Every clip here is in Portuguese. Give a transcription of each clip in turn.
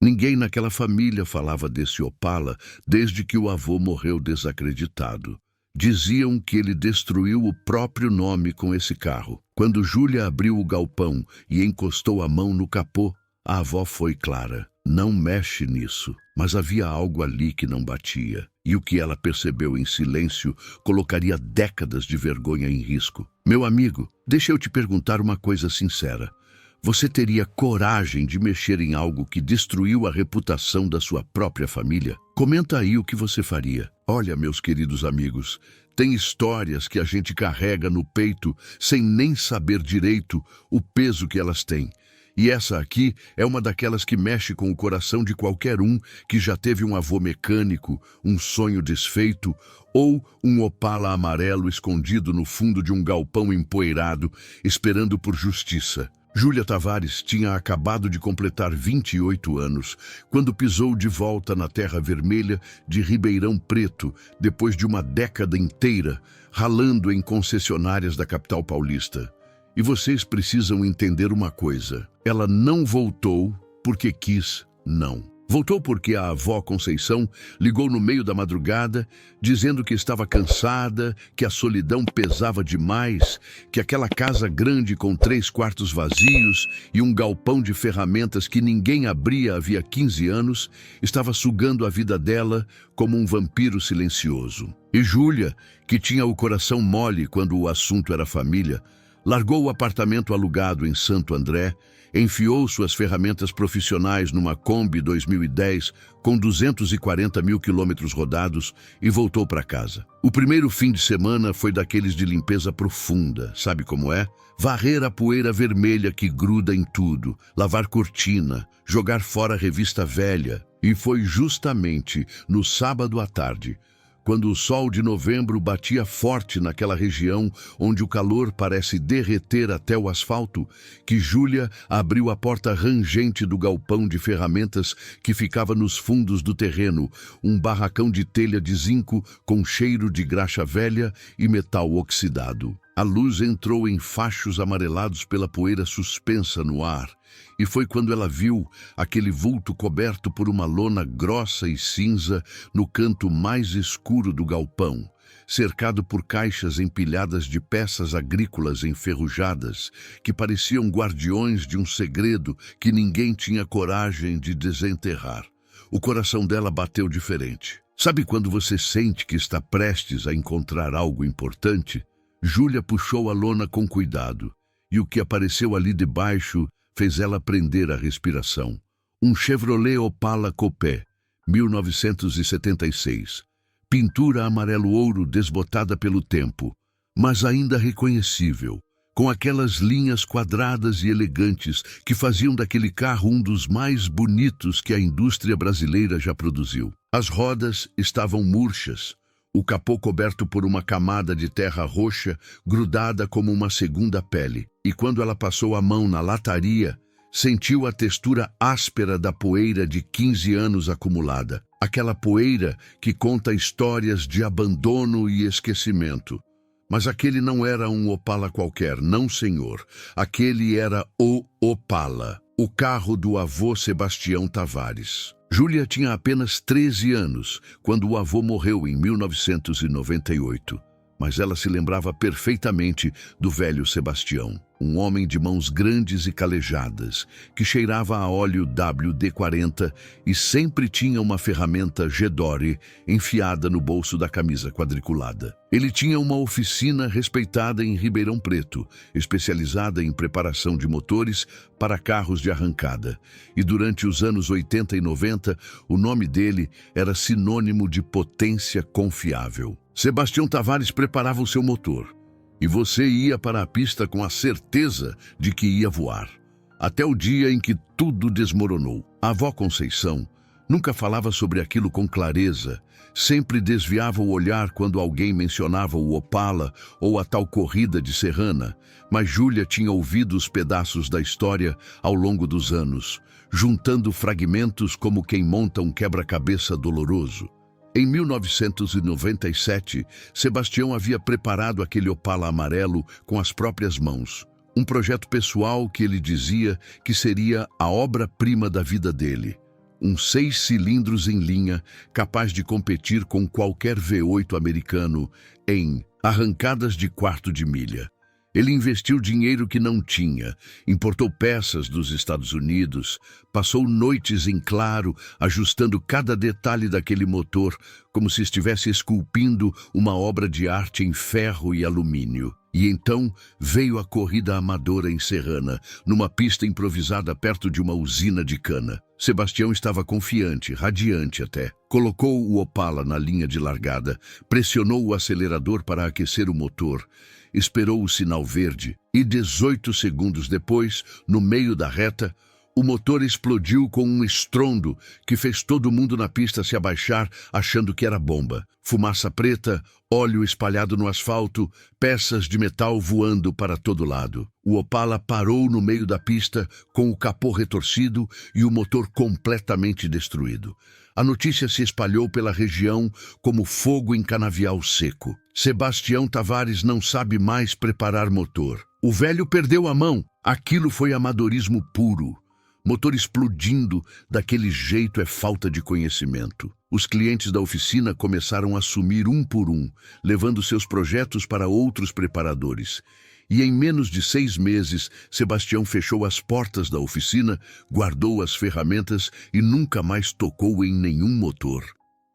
Ninguém naquela família falava desse Opala desde que o avô morreu desacreditado. Diziam que ele destruiu o próprio nome com esse carro. Quando Júlia abriu o galpão e encostou a mão no capô, a avó foi clara. Não mexe nisso. Mas havia algo ali que não batia. E o que ela percebeu em silêncio colocaria décadas de vergonha em risco. Meu amigo, deixa eu te perguntar uma coisa sincera. Você teria coragem de mexer em algo que destruiu a reputação da sua própria família? Comenta aí o que você faria. Olha, meus queridos amigos, tem histórias que a gente carrega no peito sem nem saber direito o peso que elas têm. E essa aqui é uma daquelas que mexe com o coração de qualquer um que já teve um avô mecânico, um sonho desfeito ou um Opala amarelo escondido no fundo de um galpão empoeirado, esperando por justiça. Júlia Tavares tinha acabado de completar 28 anos, quando pisou de volta na terra vermelha de Ribeirão Preto, depois de uma década inteira ralando em concessionárias da capital paulista. E vocês precisam entender uma coisa: ela não voltou porque quis, não. Voltou porque a avó Conceição ligou no meio da madrugada, dizendo que estava cansada, que a solidão pesava demais, que aquela casa grande com 3 quartos vazios e um galpão de ferramentas que ninguém abria havia 15 anos, estava sugando a vida dela como um vampiro silencioso. E Júlia, que tinha o coração mole quando o assunto era família, largou o apartamento alugado em Santo André, enfiou suas ferramentas profissionais numa Kombi 2010 com 240 mil quilômetros rodados e voltou para casa. O primeiro fim de semana foi daqueles de limpeza profunda, sabe como é? Varrer a poeira vermelha que gruda em tudo, lavar cortina, jogar fora a revista velha. E foi justamente no sábado à tarde, quando o sol de novembro batia forte naquela região onde o calor parece derreter até o asfalto, que Júlia abriu a porta rangente do galpão de ferramentas que ficava nos fundos do terreno, um barracão de telha de zinco com cheiro de graxa velha e metal oxidado. A luz entrou em fachos amarelados pela poeira suspensa no ar, e foi quando ela viu aquele vulto coberto por uma lona grossa e cinza no canto mais escuro do galpão, cercado por caixas empilhadas de peças agrícolas enferrujadas, que pareciam guardiões de um segredo que ninguém tinha coragem de desenterrar. O coração dela bateu diferente. Sabe quando você sente que está prestes a encontrar algo importante? Júlia puxou a lona com cuidado, e o que apareceu ali debaixo fez ela prender a respiração. Um Chevrolet Opala Coupé, 1976. Pintura amarelo-ouro desbotada pelo tempo, mas ainda reconhecível, com aquelas linhas quadradas e elegantes que faziam daquele carro um dos mais bonitos que a indústria brasileira já produziu. As rodas estavam murchas, o capô coberto por uma camada de terra roxa grudada como uma segunda pele. E quando ela passou a mão na lataria, sentiu a textura áspera da poeira de 15 anos acumulada. Aquela poeira que conta histórias de abandono e esquecimento. Mas aquele não era um Opala qualquer, não, senhor. Aquele era o Opala, o carro do avô Sebastião Tavares. Júlia tinha apenas 13 anos quando o avô morreu em 1998, mas ela se lembrava perfeitamente do velho Sebastião, um homem de mãos grandes e calejadas, que cheirava a óleo WD-40 e sempre tinha uma ferramenta Gedore enfiada no bolso da camisa quadriculada. Ele tinha uma oficina respeitada em Ribeirão Preto, especializada em preparação de motores para carros de arrancada. E durante os anos 80 e 90, o nome dele era sinônimo de potência confiável. Sebastião Tavares preparava o seu motor, e você ia para a pista com a certeza de que ia voar. Até o dia em que tudo desmoronou. A avó Conceição nunca falava sobre aquilo com clareza, sempre desviava o olhar quando alguém mencionava o Opala ou a tal corrida de Serrana, mas Júlia tinha ouvido os pedaços da história ao longo dos anos, juntando fragmentos como quem monta um quebra-cabeça doloroso. Em 1997, Sebastião havia preparado aquele Opala amarelo com as próprias mãos. Um projeto pessoal que ele dizia que seria a obra-prima da vida dele. um 6 cilindros em linha, capaz de competir com qualquer V8 americano em arrancadas de quarto de milha. Ele investiu dinheiro que não tinha, importou peças dos Estados Unidos, passou noites em claro, ajustando cada detalhe daquele motor, como se estivesse esculpindo uma obra de arte em ferro e alumínio. E então veio a corrida amadora em Serrana, numa pista improvisada perto de uma usina de cana. Sebastião estava confiante, radiante até. Colocou o Opala na linha de largada, pressionou o acelerador para aquecer o motor, esperou o sinal verde e 18 segundos depois, no meio da reta, o motor explodiu com um estrondo que fez todo mundo na pista se abaixar achando que era bomba. Fumaça preta, óleo espalhado no asfalto, peças de metal voando para todo lado. O Opala parou no meio da pista com o capô retorcido e o motor completamente destruído. A notícia se espalhou pela região como fogo em canavial seco. Sebastião Tavares não sabe mais preparar motor. O velho perdeu a mão. Aquilo foi amadorismo puro. Motor explodindo daquele jeito é falta de conhecimento. Os clientes da oficina começaram a sumir um por um, levando seus projetos para outros preparadores. E em menos de 6 meses, Sebastião fechou as portas da oficina, guardou as ferramentas e nunca mais tocou em nenhum motor.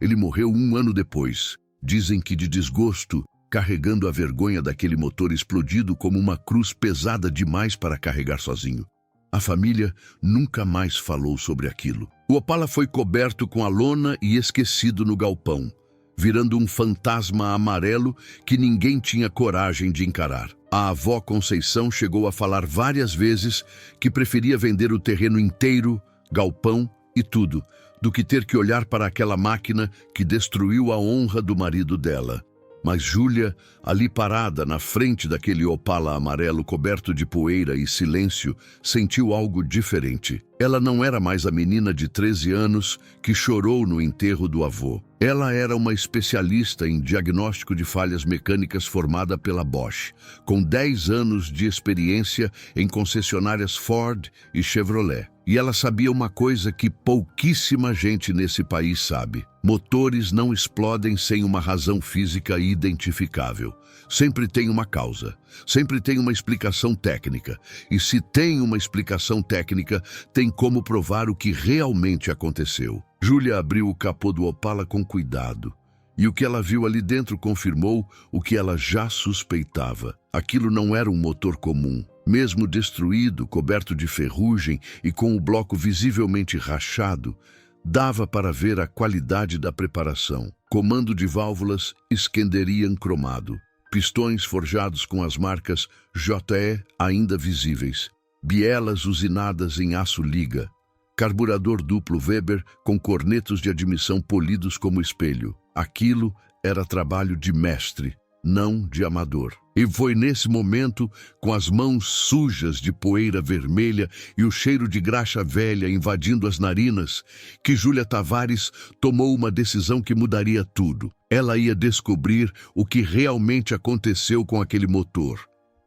Ele morreu 1 ano depois. Dizem que de desgosto, carregando a vergonha daquele motor explodido como uma cruz pesada demais para carregar sozinho. A família nunca mais falou sobre aquilo. O Opala foi coberto com a lona e esquecido no galpão, virando um fantasma amarelo que ninguém tinha coragem de encarar. A avó Conceição chegou a falar várias vezes que preferia vender o terreno inteiro, galpão e tudo, do que ter que olhar para aquela máquina que destruiu a honra do marido dela. Mas Júlia, ali parada na frente daquele Opala amarelo coberto de poeira e silêncio, sentiu algo diferente. Ela não era mais a menina de 13 anos que chorou no enterro do avô. Ela era uma especialista em diagnóstico de falhas mecânicas formada pela Bosch, com 10 anos de experiência em concessionárias Ford e Chevrolet. E ela sabia uma coisa que pouquíssima gente nesse país sabe. Motores não explodem sem uma razão física identificável. Sempre tem uma causa, sempre tem uma explicação técnica. E se tem uma explicação técnica, tem como provar o que realmente aconteceu. Júlia abriu o capô do Opala com cuidado. E o que ela viu ali dentro confirmou o que ela já suspeitava. Aquilo não era um motor comum. Mesmo destruído, coberto de ferrugem e com o bloco visivelmente rachado, dava para ver a qualidade da preparação. Comando de válvulas Skenderian cromado. Pistões forjados com as marcas JE ainda visíveis. Bielas usinadas em aço liga. Carburador duplo Weber com cornetos de admissão polidos como espelho. Aquilo era trabalho de mestre, não de amador. E foi nesse momento, com as mãos sujas de poeira vermelha e o cheiro de graxa velha invadindo as narinas, que Júlia Tavares tomou uma decisão que mudaria tudo. Ela ia descobrir o que realmente aconteceu com aquele motor.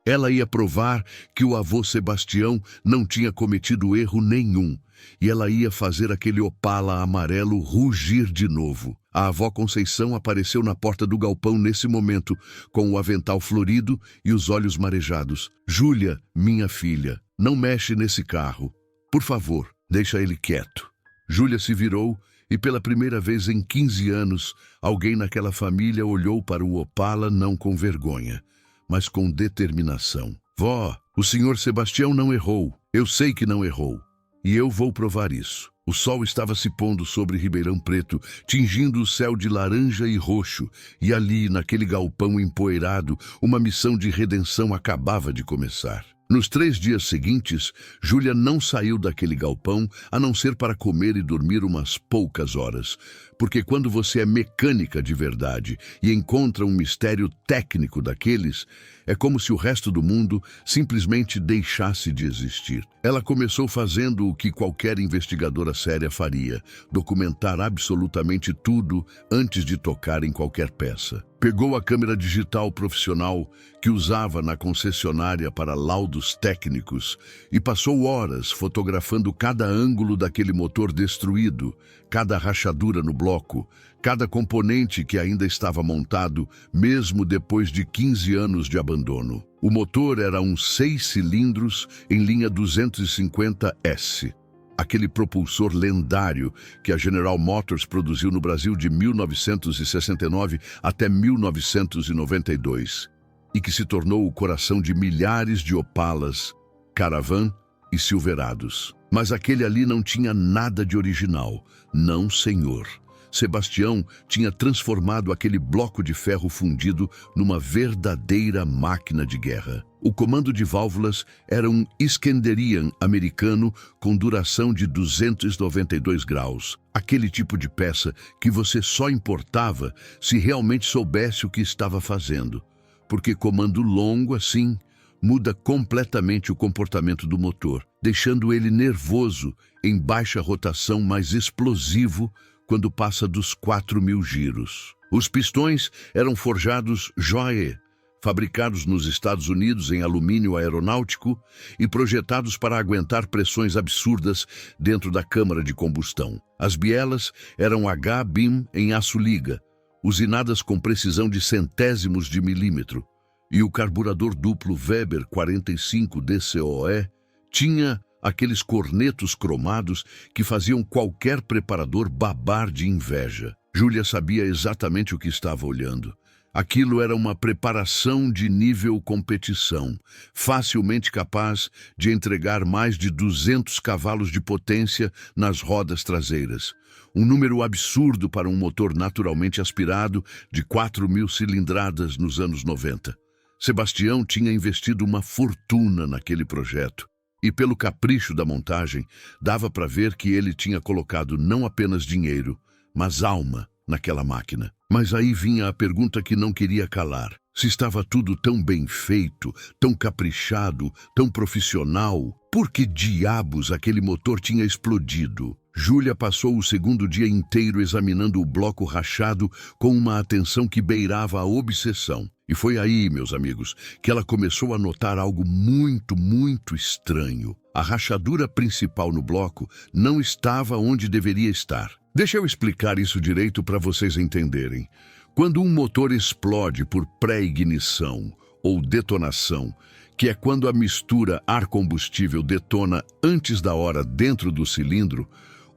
Ela ia provar que o avô Sebastião não tinha cometido erro nenhum. E ela ia fazer aquele Opala amarelo rugir de novo. A avó Conceição apareceu na porta do galpão nesse momento, com o avental florido e os olhos marejados. Júlia, minha filha, não mexe nesse carro. Por favor, deixa ele quieto. Júlia se virou e pela primeira vez em 15 anos, alguém naquela família olhou para o Opala não com vergonha, mas com determinação. Vó, o senhor Sebastião não errou. Eu sei que não errou. E eu vou provar isso. O sol estava se pondo sobre Ribeirão Preto, tingindo o céu de laranja e roxo, e ali, naquele galpão empoeirado, uma missão de redenção acabava de começar. Nos 3 dias seguintes, Júlia não saiu daquele galpão, a não ser para comer e dormir umas poucas horas. Porque quando você é mecânica de verdade e encontra um mistério técnico daqueles, é como se o resto do mundo simplesmente deixasse de existir. Ela começou fazendo o que qualquer investigadora séria faria: documentar absolutamente tudo antes de tocar em qualquer peça. Pegou a câmera digital profissional que usava na concessionária para laudos técnicos e passou horas fotografando cada ângulo daquele motor destruído, cada rachadura no bloco, cada componente que ainda estava montado, mesmo depois de 15 anos de abandono. O motor era um 6 cilindros em linha 250S. Aquele propulsor lendário que a General Motors produziu no Brasil de 1969 até 1992 e que se tornou o coração de milhares de Opalas, Caravan e Silverados. Mas aquele ali não tinha nada de original. Não, senhor. Sebastião tinha transformado aquele bloco de ferro fundido numa verdadeira máquina de guerra. O comando de válvulas era um Iskenderian americano com duração de 292 graus. Aquele tipo de peça que você só importava se realmente soubesse o que estava fazendo. Porque comando longo assim muda completamente o comportamento do motor, deixando ele nervoso em baixa rotação, mais explosivo quando passa dos 4.000 giros. Os pistões eram forjados Joye, fabricados nos Estados Unidos em alumínio aeronáutico e projetados para aguentar pressões absurdas dentro da câmara de combustão. As bielas eram H-Beam em aço liga, usinadas com precisão de centésimos de milímetro, e o carburador duplo Weber 45 DCOE tinha aqueles cornetos cromados que faziam qualquer preparador babar de inveja. Júlia sabia exatamente o que estava olhando. Aquilo era uma preparação de nível competição, facilmente capaz de entregar mais de 200 cavalos de potência nas rodas traseiras. Um número absurdo para um motor naturalmente aspirado de 4.000 cilindradas nos anos 90. Sebastião tinha investido uma fortuna naquele projeto. E pelo capricho da montagem, dava para ver que ele tinha colocado não apenas dinheiro, mas alma naquela máquina. Mas aí vinha a pergunta que não queria calar. Se estava tudo tão bem feito, tão caprichado, tão profissional, por que diabos aquele motor tinha explodido? Júlia passou o segundo dia inteiro examinando o bloco rachado com uma atenção que beirava a obsessão. E foi aí, meus amigos, que ela começou a notar algo muito estranho. A rachadura principal no bloco não estava onde deveria estar. Deixa eu explicar isso direito para vocês entenderem. Quando um motor explode por pré-ignição ou detonação, que é quando a mistura ar-combustível detona antes da hora dentro do cilindro,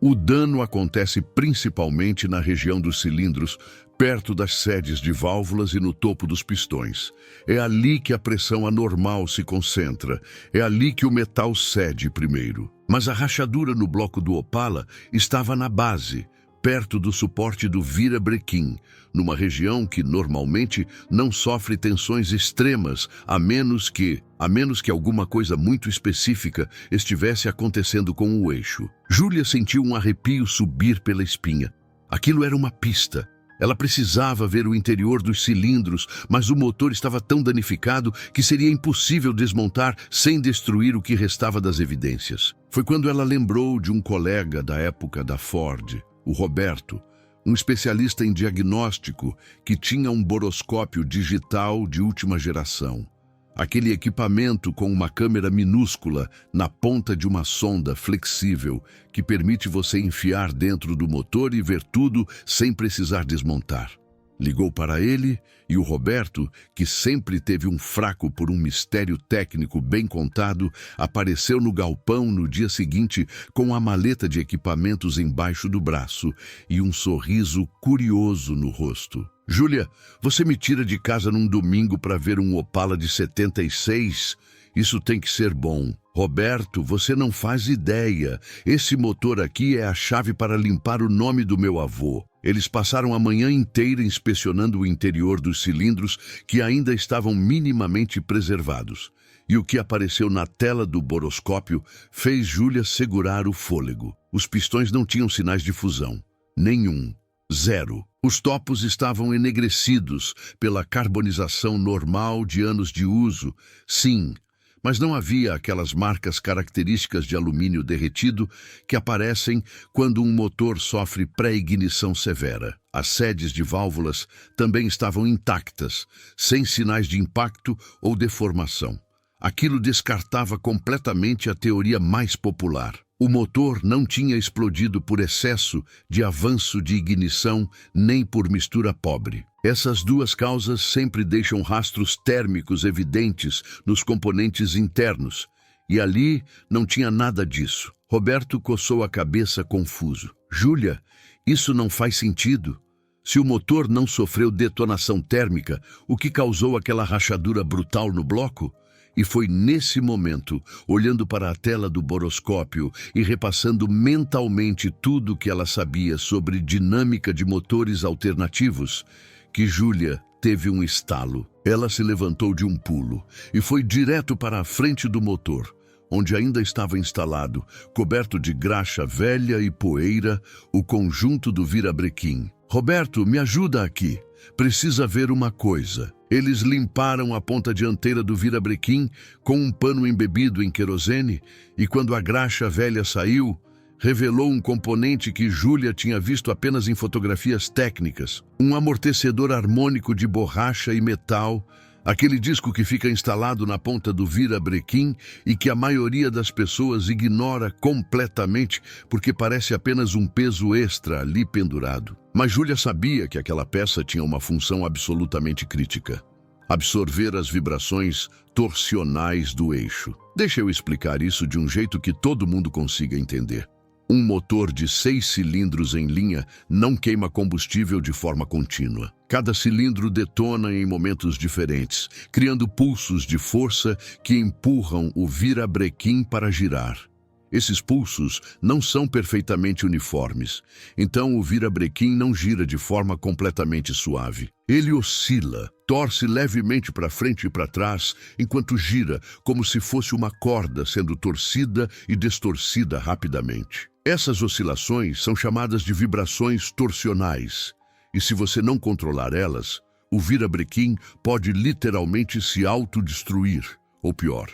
o dano acontece principalmente na região dos cilindros, perto das sedes de válvulas e no topo dos pistões. É ali que a pressão anormal se concentra, é ali que o metal cede primeiro. Mas a rachadura no bloco do Opala estava na base, perto do suporte do virabrequim, numa região que normalmente não sofre tensões extremas, a menos que alguma coisa muito específica estivesse acontecendo com o eixo. Júlia sentiu um arrepio subir pela espinha. Aquilo era uma pista. Ela precisava ver o interior dos cilindros, mas o motor estava tão danificado que seria impossível desmontar sem destruir o que restava das evidências. Foi quando ela lembrou de um colega da época da Ford, o Roberto, um especialista em diagnóstico que tinha um boroscópio digital de última geração. Aquele equipamento com uma câmera minúscula na ponta de uma sonda flexível que permite você enfiar dentro do motor e ver tudo sem precisar desmontar. Ligou para ele e o Roberto, que sempre teve um fraco por um mistério técnico bem contado, apareceu no galpão no dia seguinte com a maleta de equipamentos embaixo do braço e um sorriso curioso no rosto. Júlia, você me tira de casa num domingo para ver um Opala de 76? Isso tem que ser bom. Roberto, você não faz ideia. Esse motor aqui é a chave para limpar o nome do meu avô. Eles passaram a manhã inteira inspecionando o interior dos cilindros que ainda estavam minimamente preservados. E o que apareceu na tela do boroscópio fez Júlia segurar o fôlego. Os pistões não tinham sinais de fusão. Nenhum. Zero. Os topos estavam enegrecidos pela carbonização normal de anos de uso. Sim, mas não havia aquelas marcas características de alumínio derretido que aparecem quando um motor sofre pré-ignição severa. As sedes de válvulas também estavam intactas, sem sinais de impacto ou deformação. Aquilo descartava completamente a teoria mais popular. O motor não tinha explodido por excesso de avanço de ignição nem por mistura pobre. Essas duas causas sempre deixam rastros térmicos evidentes nos componentes internos, e ali não tinha nada disso. Roberto coçou a cabeça confuso. Júlia, isso não faz sentido. Se o motor não sofreu detonação térmica, o que causou aquela rachadura brutal no bloco? E foi nesse momento, olhando para a tela do boroscópio e repassando mentalmente tudo que ela sabia sobre dinâmica de motores alternativos, que Júlia teve um estalo. Ela se levantou de um pulo e foi direto para a frente do motor, onde ainda estava instalado, coberto de graxa velha e poeira, o conjunto do virabrequim. Roberto, me ajuda aqui. Precisa ver uma coisa. Eles limparam a ponta dianteira do virabrequim com um pano embebido em querosene e quando a graxa velha saiu, revelou um componente que Júlia tinha visto apenas em fotografias técnicas. Um amortecedor harmônico de borracha e metal, aquele disco que fica instalado na ponta do virabrequim e que a maioria das pessoas ignora completamente porque parece apenas um peso extra ali pendurado. Mas Júlia sabia que aquela peça tinha uma função absolutamente crítica: absorver as vibrações torsionais do eixo. Deixa eu explicar isso de um jeito que todo mundo consiga entender. Um motor de 6 cilindros em linha não queima combustível de forma contínua. Cada cilindro detona em momentos diferentes, criando pulsos de força que empurram o virabrequim para girar. Esses pulsos não são perfeitamente uniformes, então o virabrequim não gira de forma completamente suave. Ele oscila, torce levemente para frente e para trás, enquanto gira, como se fosse uma corda sendo torcida e distorcida rapidamente. Essas oscilações são chamadas de vibrações torsionais, e se você não controlar elas, o virabrequim pode literalmente se autodestruir, ou pior,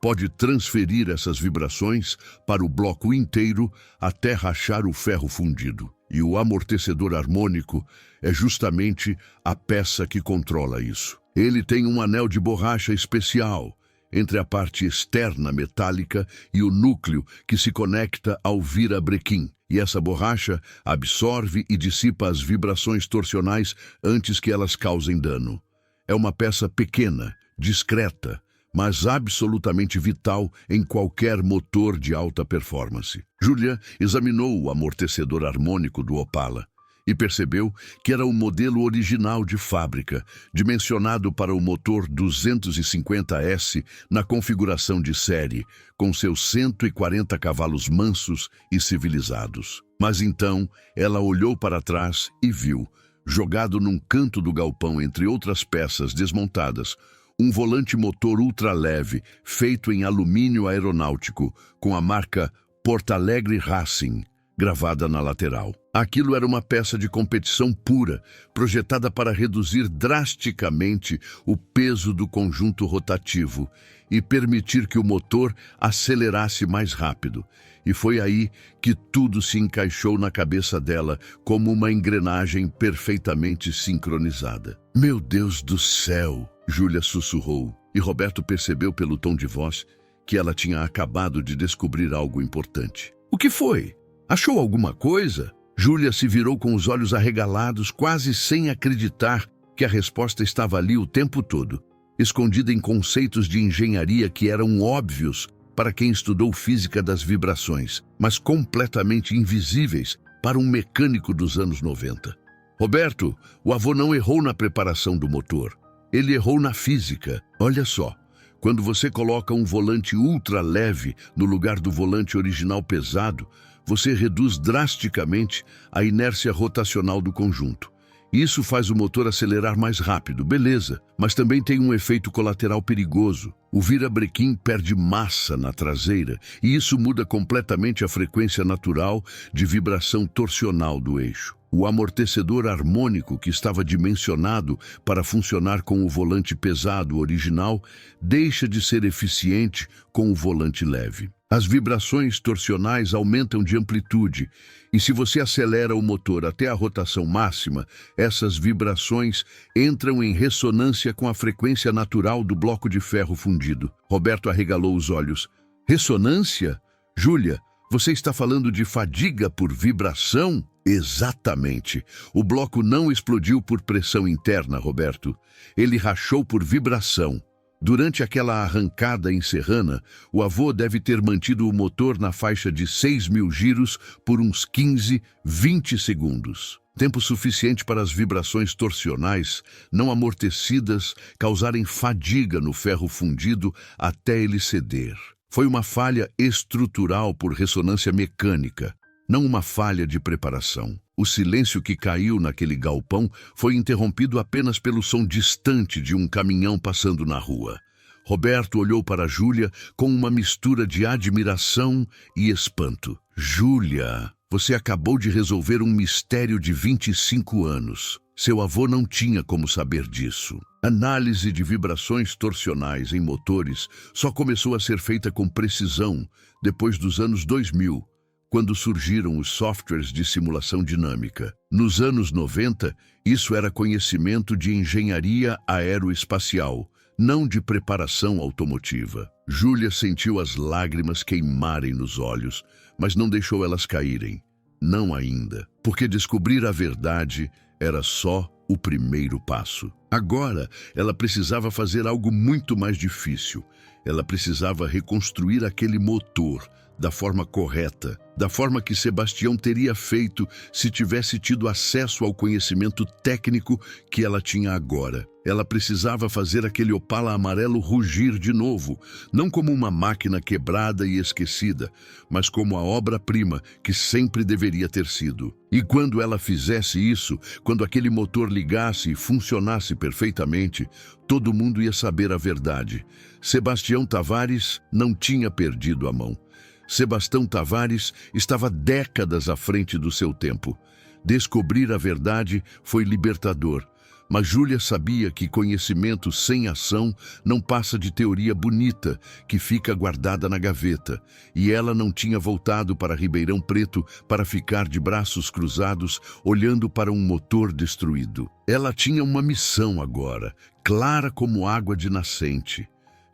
pode transferir essas vibrações para o bloco inteiro até rachar o ferro fundido. E o amortecedor harmônico é justamente a peça que controla isso. Ele tem um anel de borracha especial entre a parte externa metálica e o núcleo que se conecta ao virabrequim. E essa borracha absorve e dissipa as vibrações torsionais antes que elas causem dano. É uma peça pequena, discreta, mas absolutamente vital em qualquer motor de alta performance. Júlia examinou o amortecedor harmônico do Opala e percebeu que era o modelo original de fábrica, dimensionado para o motor 250S na configuração de série, com seus 140 cavalos mansos e civilizados. Mas então ela olhou para trás e viu, jogado num canto do galpão entre outras peças desmontadas, um volante motor ultraleve feito em alumínio aeronáutico com a marca Porto Alegre Racing gravada na lateral. Aquilo era uma peça de competição pura, projetada para reduzir drasticamente o peso do conjunto rotativo e permitir que o motor acelerasse mais rápido. E foi aí que tudo se encaixou na cabeça dela como uma engrenagem perfeitamente sincronizada. Meu Deus do céu! Júlia sussurrou, e Roberto percebeu pelo tom de voz que ela tinha acabado de descobrir algo importante. O que foi? Achou alguma coisa? Júlia se virou com os olhos arregalados, quase sem acreditar que a resposta estava ali o tempo todo, escondida em conceitos de engenharia que eram óbvios para quem estudou física das vibrações, mas completamente invisíveis para um mecânico dos anos 90. Roberto, o avô não errou na preparação do motor. Ele errou na física. Olha só, quando você coloca um volante ultra leve no lugar do volante original pesado, você reduz drasticamente a inércia rotacional do conjunto. Isso faz o motor acelerar mais rápido, beleza, mas também tem um efeito colateral perigoso. O virabrequim perde massa na traseira e isso muda completamente a frequência natural de vibração torsional do eixo. O amortecedor harmônico, que estava dimensionado para funcionar com o volante pesado original, deixa de ser eficiente com o volante leve. As vibrações torsionais aumentam de amplitude, e se você acelera o motor até a rotação máxima, essas vibrações entram em ressonância com a frequência natural do bloco de ferro fundido. Roberto arregalou os olhos. Ressonância? Júlia, você está falando de fadiga por vibração? Exatamente. O bloco não explodiu por pressão interna, Roberto. Ele rachou por vibração. Durante aquela arrancada em Serrana, o avô deve ter mantido o motor na faixa de 6.000 giros por uns 15, 20 segundos. Tempo suficiente para as vibrações torsionais, não amortecidas, causarem fadiga no ferro fundido até ele ceder. Foi uma falha estrutural por ressonância mecânica, não uma falha de preparação. O silêncio que caiu naquele galpão foi interrompido apenas pelo som distante de um caminhão passando na rua. Roberto olhou para Júlia com uma mistura de admiração e espanto. Júlia, você acabou de resolver um mistério de 25 anos. Seu avô não tinha como saber disso. Análise de vibrações torsionais em motores só começou a ser feita com precisão depois dos anos 2000, quando surgiram os softwares de simulação dinâmica. Nos anos 90, isso era conhecimento de engenharia aeroespacial, não de preparação automotiva. Júlia sentiu as lágrimas queimarem nos olhos, mas não deixou elas caírem. Não ainda, porque descobrir a verdade era só o primeiro passo. Agora, ela precisava fazer algo muito mais difícil. Ela precisava reconstruir aquele motor da forma correta, da forma que Sebastião teria feito se tivesse tido acesso ao conhecimento técnico que ela tinha agora. Ela precisava fazer aquele Opala amarelo rugir de novo, não como uma máquina quebrada e esquecida, mas como a obra-prima que sempre deveria ter sido. E quando ela fizesse isso, quando aquele motor ligasse e funcionasse perfeitamente, todo mundo ia saber a verdade. Sebastião Tavares não tinha perdido a mão. Sebastião Tavares estava décadas à frente do seu tempo. Descobrir a verdade foi libertador, mas Júlia sabia que conhecimento sem ação não passa de teoria bonita que fica guardada na gaveta, e ela não tinha voltado para Ribeirão Preto para ficar de braços cruzados olhando para um motor destruído. Ela tinha uma missão agora, clara como água de nascente.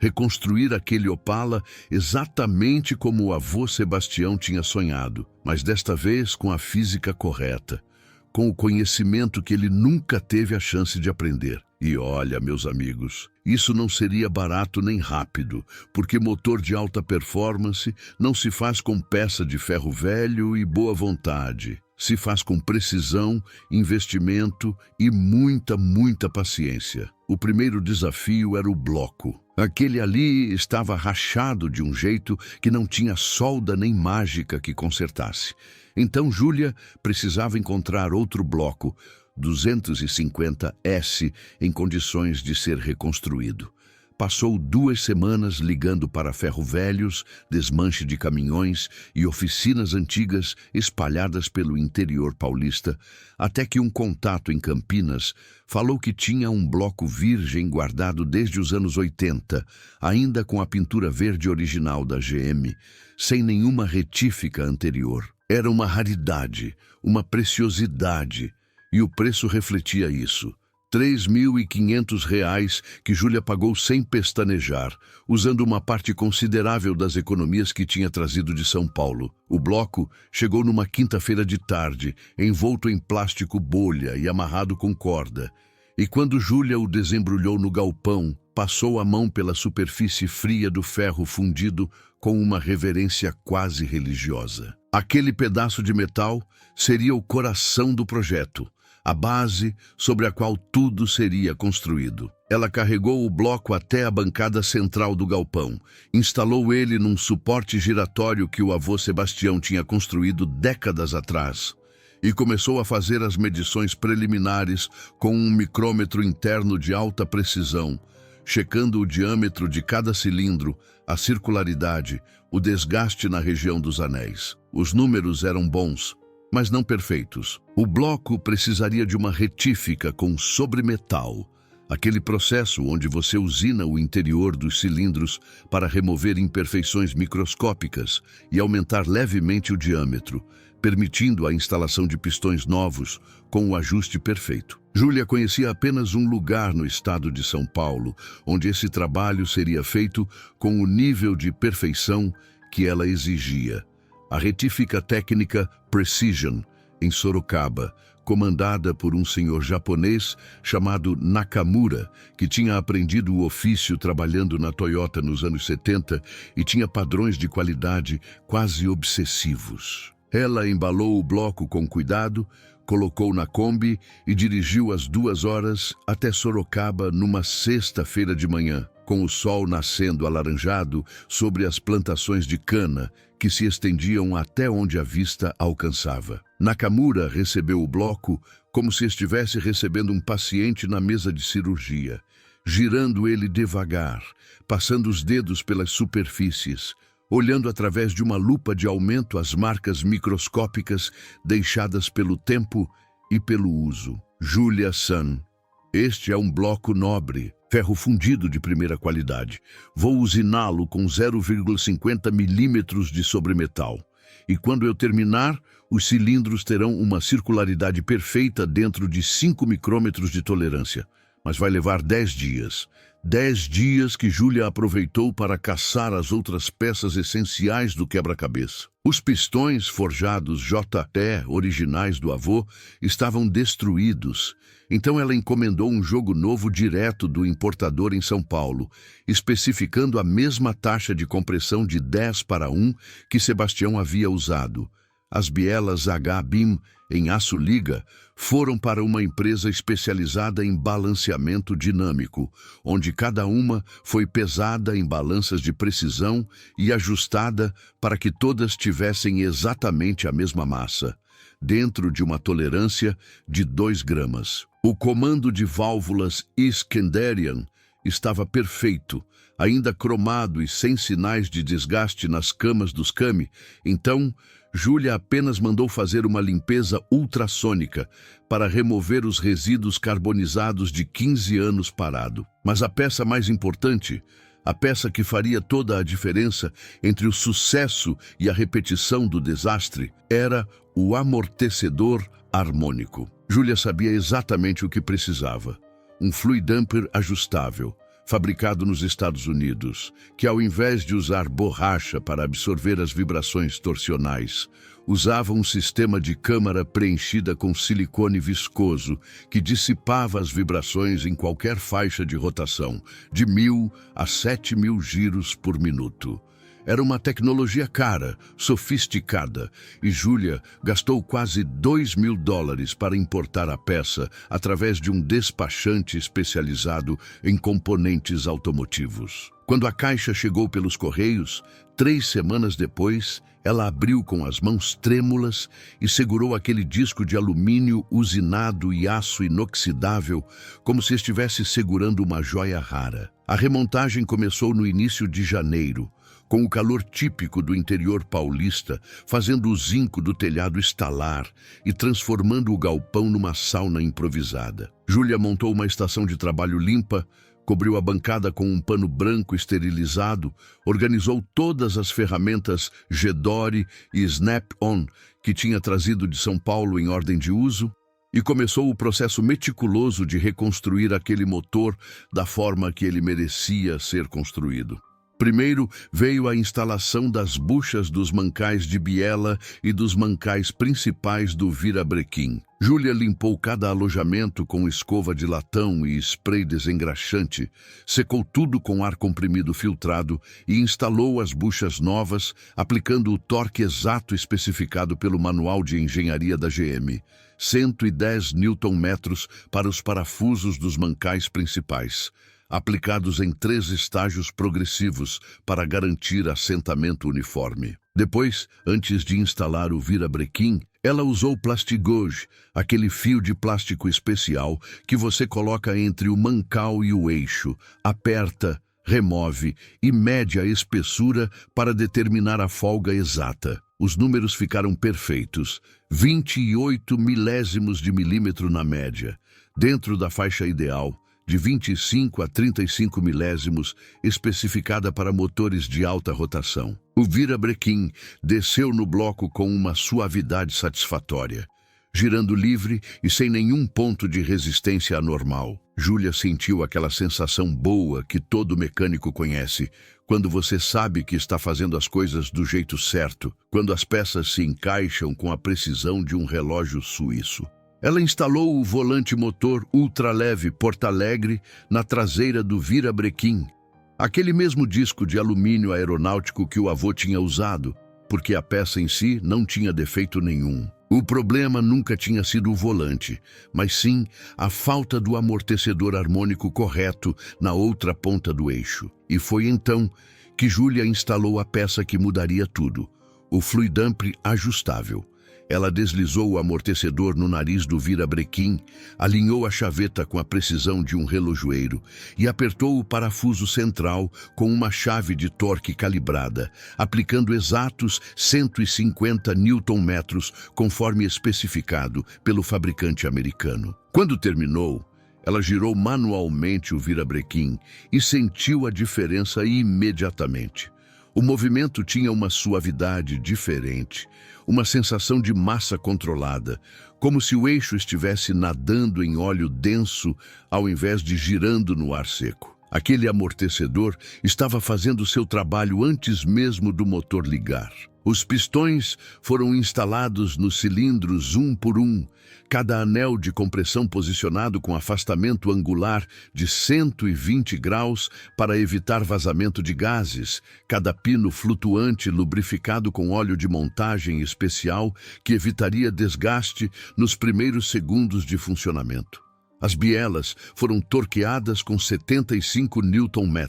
Reconstruir aquele Opala exatamente como o avô Sebastião tinha sonhado, mas desta vez com a física correta, com o conhecimento que ele nunca teve a chance de aprender. E olha, meus amigos, isso não seria barato nem rápido, porque motor de alta performance não se faz com peça de ferro velho e boa vontade. Se faz com precisão, investimento e muita paciência. O primeiro desafio era o bloco. Aquele ali estava rachado de um jeito que não tinha solda nem mágica que consertasse. Então Júlia precisava encontrar outro bloco, 250S, em condições de ser reconstruído. Passou 2 semanas ligando para ferro-velhos, desmanche de caminhões e oficinas antigas espalhadas pelo interior paulista, até que um contato em Campinas falou que tinha um bloco virgem guardado desde os anos 80, ainda com a pintura verde original da GM, sem nenhuma retífica anterior. Era uma raridade, uma preciosidade, e o preço refletia isso. R$ 3.500 que Júlia pagou sem pestanejar, usando uma parte considerável das economias que tinha trazido de São Paulo. O bloco chegou numa quinta-feira de tarde, envolto em plástico bolha e amarrado com corda. E quando Júlia o desembrulhou no galpão, passou a mão pela superfície fria do ferro fundido com uma reverência quase religiosa. Aquele pedaço de metal seria o coração do projeto, a base sobre a qual tudo seria construído. Ela carregou o bloco até a bancada central do galpão, instalou ele num suporte giratório que o avô Sebastião tinha construído décadas atrás e começou a fazer as medições preliminares com um micrômetro interno de alta precisão, checando o diâmetro de cada cilindro, a circularidade, o desgaste na região dos anéis. Os números eram bons. mas não perfeitos. O bloco precisaria de uma retífica com sobremetal, aquele processo onde você usina o interior dos cilindros para remover imperfeições microscópicas e aumentar levemente o diâmetro, permitindo a instalação de pistões novos com o ajuste perfeito. Júlia conhecia apenas um lugar no estado de São Paulo, onde esse trabalho seria feito com o nível de perfeição que ela exigia. A retífica técnica Precision, em Sorocaba, comandada por um senhor japonês chamado Nakamura, que tinha aprendido o ofício trabalhando na Toyota nos anos 70 e tinha padrões de qualidade quase obsessivos. Ela embalou o bloco com cuidado, colocou na Kombi e dirigiu às 2 horas até Sorocaba numa sexta-feira de manhã, com o sol nascendo alaranjado sobre as plantações de cana que se estendiam até onde a vista alcançava. Nakamura recebeu o bloco como se estivesse recebendo um paciente na mesa de cirurgia, girando ele devagar, passando os dedos pelas superfícies, olhando através de uma lupa de aumento as marcas microscópicas deixadas pelo tempo e pelo uso. Julia Sun. Este é um bloco nobre, ferro fundido de primeira qualidade. Vou usiná-lo com 0,50 milímetros de sobremetal. E quando eu terminar, os cilindros terão uma circularidade perfeita dentro de 5 micrômetros de tolerância. Mas vai levar 10 dias. 10 dias que Júlia aproveitou para caçar as outras peças essenciais do quebra-cabeça. Os pistões forjados JT originais do avô estavam destruídos, então ela encomendou um jogo novo direto do importador em São Paulo, especificando a mesma taxa de compressão de 10:1 que Sebastião havia usado. As bielas H-Beam em aço liga foram para uma empresa especializada em balanceamento dinâmico, onde cada uma foi pesada em balanças de precisão e ajustada para que todas tivessem exatamente a mesma massa, dentro de uma tolerância de 2 gramas. O comando de válvulas Iskenderian estava perfeito, ainda cromado e sem sinais de desgaste nas camas dos Kami, então Júlia apenas mandou fazer uma limpeza ultrassônica para remover os resíduos carbonizados de 15 anos parado. Mas a peça mais importante, a peça que faria toda a diferença entre o sucesso e a repetição do desastre, era o amortecedor harmônico. Júlia sabia exatamente o que precisava. Um fluidamper ajustável, fabricado nos Estados Unidos, que ao invés de usar borracha para absorver as vibrações torsionais, usava um sistema de câmara preenchida com silicone viscoso que dissipava as vibrações em qualquer faixa de rotação, de 1.000 a 7.000 giros por minuto. Era uma tecnologia cara, sofisticada, e Júlia gastou quase $2.000 para importar a peça através de um despachante especializado em componentes automotivos. Quando a caixa chegou pelos correios, 3 semanas depois, ela abriu com as mãos trêmulas e segurou aquele disco de alumínio usinado e aço inoxidável como se estivesse segurando uma joia rara. A remontagem começou no início de janeiro, com o calor típico do interior paulista, fazendo o zinco do telhado estalar e transformando o galpão numa sauna improvisada. Júlia montou uma estação de trabalho limpa, cobriu a bancada com um pano branco esterilizado, organizou todas as ferramentas Gedore e Snap-on que tinha trazido de São Paulo em ordem de uso e começou o processo meticuloso de reconstruir aquele motor da forma que ele merecia ser construído. Primeiro veio a instalação das buchas dos mancais de biela e dos mancais principais do virabrequim. Júlia limpou cada alojamento com escova de latão e spray desengraxante, secou tudo com ar comprimido filtrado e instalou as buchas novas, aplicando o torque exato especificado pelo Manual de Engenharia da GM, 110 Nm para os parafusos dos mancais principais, aplicados em 3 estágios progressivos para garantir assentamento uniforme. Depois, antes de instalar o virabrequim, ela usou plastigauge, aquele fio de plástico especial que você coloca entre o mancal e o eixo, aperta, remove e mede a espessura para determinar a folga exata. Os números ficaram perfeitos, 28 milésimos de milímetro na média, dentro da faixa ideal, de 25 a 35 milésimos, especificada para motores de alta rotação. O virabrequim desceu no bloco com uma suavidade satisfatória, girando livre e sem nenhum ponto de resistência anormal. Júlia sentiu aquela sensação boa que todo mecânico conhece, quando você sabe que está fazendo as coisas do jeito certo, quando as peças se encaixam com a precisão de um relógio suíço. Ela instalou o volante motor ultraleve Porto Alegre na traseira do virabrequim, aquele mesmo disco de alumínio aeronáutico que o avô tinha usado, porque a peça em si não tinha defeito nenhum. O problema nunca tinha sido o volante, mas sim a falta do amortecedor harmônico correto na outra ponta do eixo. E foi então que Júlia instalou a peça que mudaria tudo, o fluidampre ajustável. Ela deslizou o amortecedor no nariz do virabrequim, alinhou a chaveta com a precisão de um relojoeiro e apertou o parafuso central com uma chave de torque calibrada, aplicando exatos 150 Nm, conforme especificado pelo fabricante americano. Quando terminou, ela girou manualmente o virabrequim e sentiu a diferença imediatamente. O movimento tinha uma suavidade diferente, uma sensação de massa controlada, como se o eixo estivesse nadando em óleo denso ao invés de girando no ar seco. Aquele amortecedor estava fazendo seu trabalho antes mesmo do motor ligar. Os pistões foram instalados nos cilindros um por um, cada anel de compressão posicionado com afastamento angular de 120 graus para evitar vazamento de gases, cada pino flutuante lubrificado com óleo de montagem especial que evitaria desgaste nos primeiros segundos de funcionamento. As bielas foram torqueadas com 75 Nm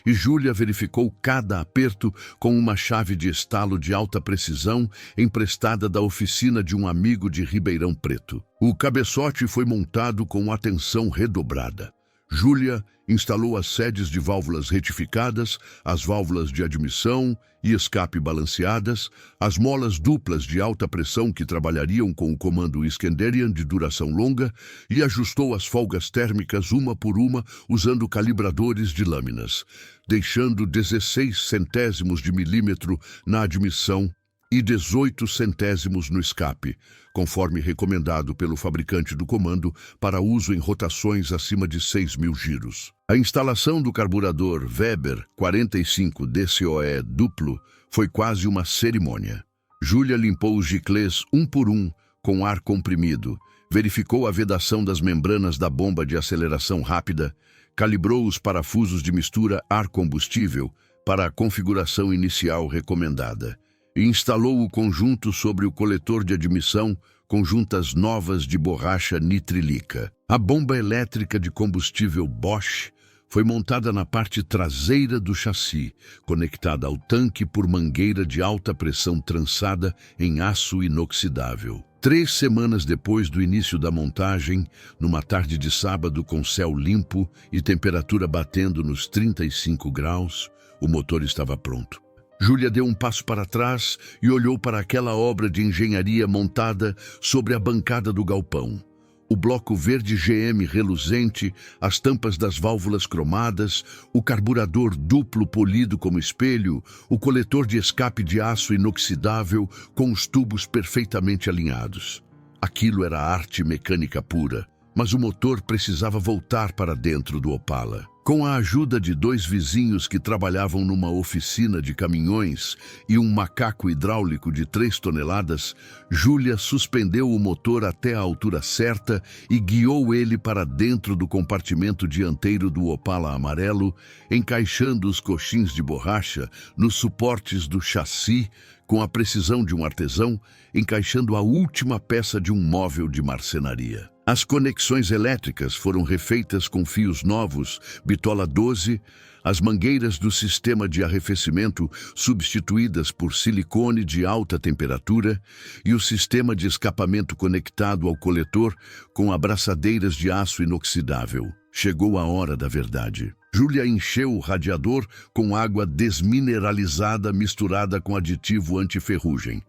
e Júlia verificou cada aperto com uma chave de estalo de alta precisão emprestada da oficina de um amigo de Ribeirão Preto. O cabeçote foi montado com atenção redobrada. Júlia instalou as sedes de válvulas retificadas, as válvulas de admissão e escape balanceadas, as molas duplas de alta pressão que trabalhariam com o comando Iskenderian de duração longa e ajustou as folgas térmicas uma por uma usando calibradores de lâminas, deixando 16 centésimos de milímetro na admissão e 18 centésimos no escape, conforme recomendado pelo fabricante do comando para uso em rotações acima de 6.000 giros. A instalação do carburador Weber 45 DCOE duplo foi quase uma cerimônia. Júlia limpou os giclês um por um com ar comprimido, verificou a vedação das membranas da bomba de aceleração rápida, calibrou os parafusos de mistura ar-combustível para a configuração inicial recomendada e instalou o conjunto sobre o coletor de admissão com juntas novas de borracha nitrilica. A bomba elétrica de combustível Bosch foi montada na parte traseira do chassi, conectada ao tanque por mangueira de alta pressão trançada em aço inoxidável. 3 semanas depois do início da montagem, numa tarde de sábado com céu limpo e temperatura batendo nos 35 graus, o motor estava pronto. Júlia deu um passo para trás e olhou para aquela obra de engenharia montada sobre a bancada do galpão. O bloco verde GM reluzente, as tampas das válvulas cromadas, o carburador duplo polido como espelho, o coletor de escape de aço inoxidável com os tubos perfeitamente alinhados. Aquilo era arte mecânica pura, mas o motor precisava voltar para dentro do Opala. Com a ajuda de 2 vizinhos que trabalhavam numa oficina de caminhões e um macaco hidráulico de 3 toneladas, Júlia suspendeu o motor até a altura certa e guiou ele para dentro do compartimento dianteiro do Opala amarelo, encaixando os coxins de borracha nos suportes do chassi com a precisão de um artesão, encaixando a última peça de um móvel de marcenaria. As conexões elétricas foram refeitas com fios novos, bitola 12, as mangueiras do sistema de arrefecimento substituídas por silicone de alta temperatura e o sistema de escapamento conectado ao coletor com abraçadeiras de aço inoxidável. Chegou a hora da verdade. Júlia encheu o radiador com água desmineralizada misturada com aditivo antiferrugem.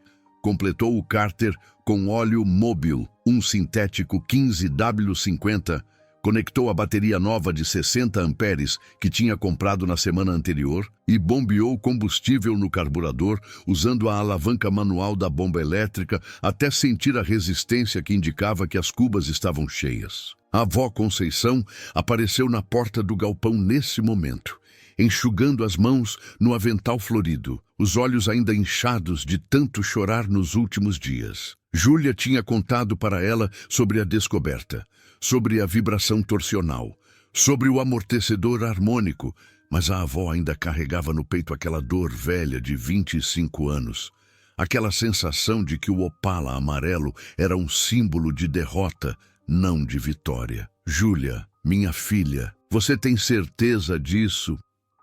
Completou o cárter com óleo Mobil, um sintético 15W50, conectou a bateria nova de 60 amperes que tinha comprado na semana anterior e bombeou combustível no carburador usando a alavanca manual da bomba elétrica até sentir a resistência que indicava que as cubas estavam cheias. A avó Conceição apareceu na porta do galpão nesse momento, enxugando as mãos no avental florido, os olhos ainda inchados de tanto chorar nos últimos dias. Júlia tinha contado para ela sobre a descoberta, sobre a vibração torsional, sobre o amortecedor harmônico, mas a avó ainda carregava no peito aquela dor velha de 25 anos, aquela sensação de que o Opala amarelo era um símbolo de derrota, não de vitória. Júlia, minha filha, você tem certeza disso?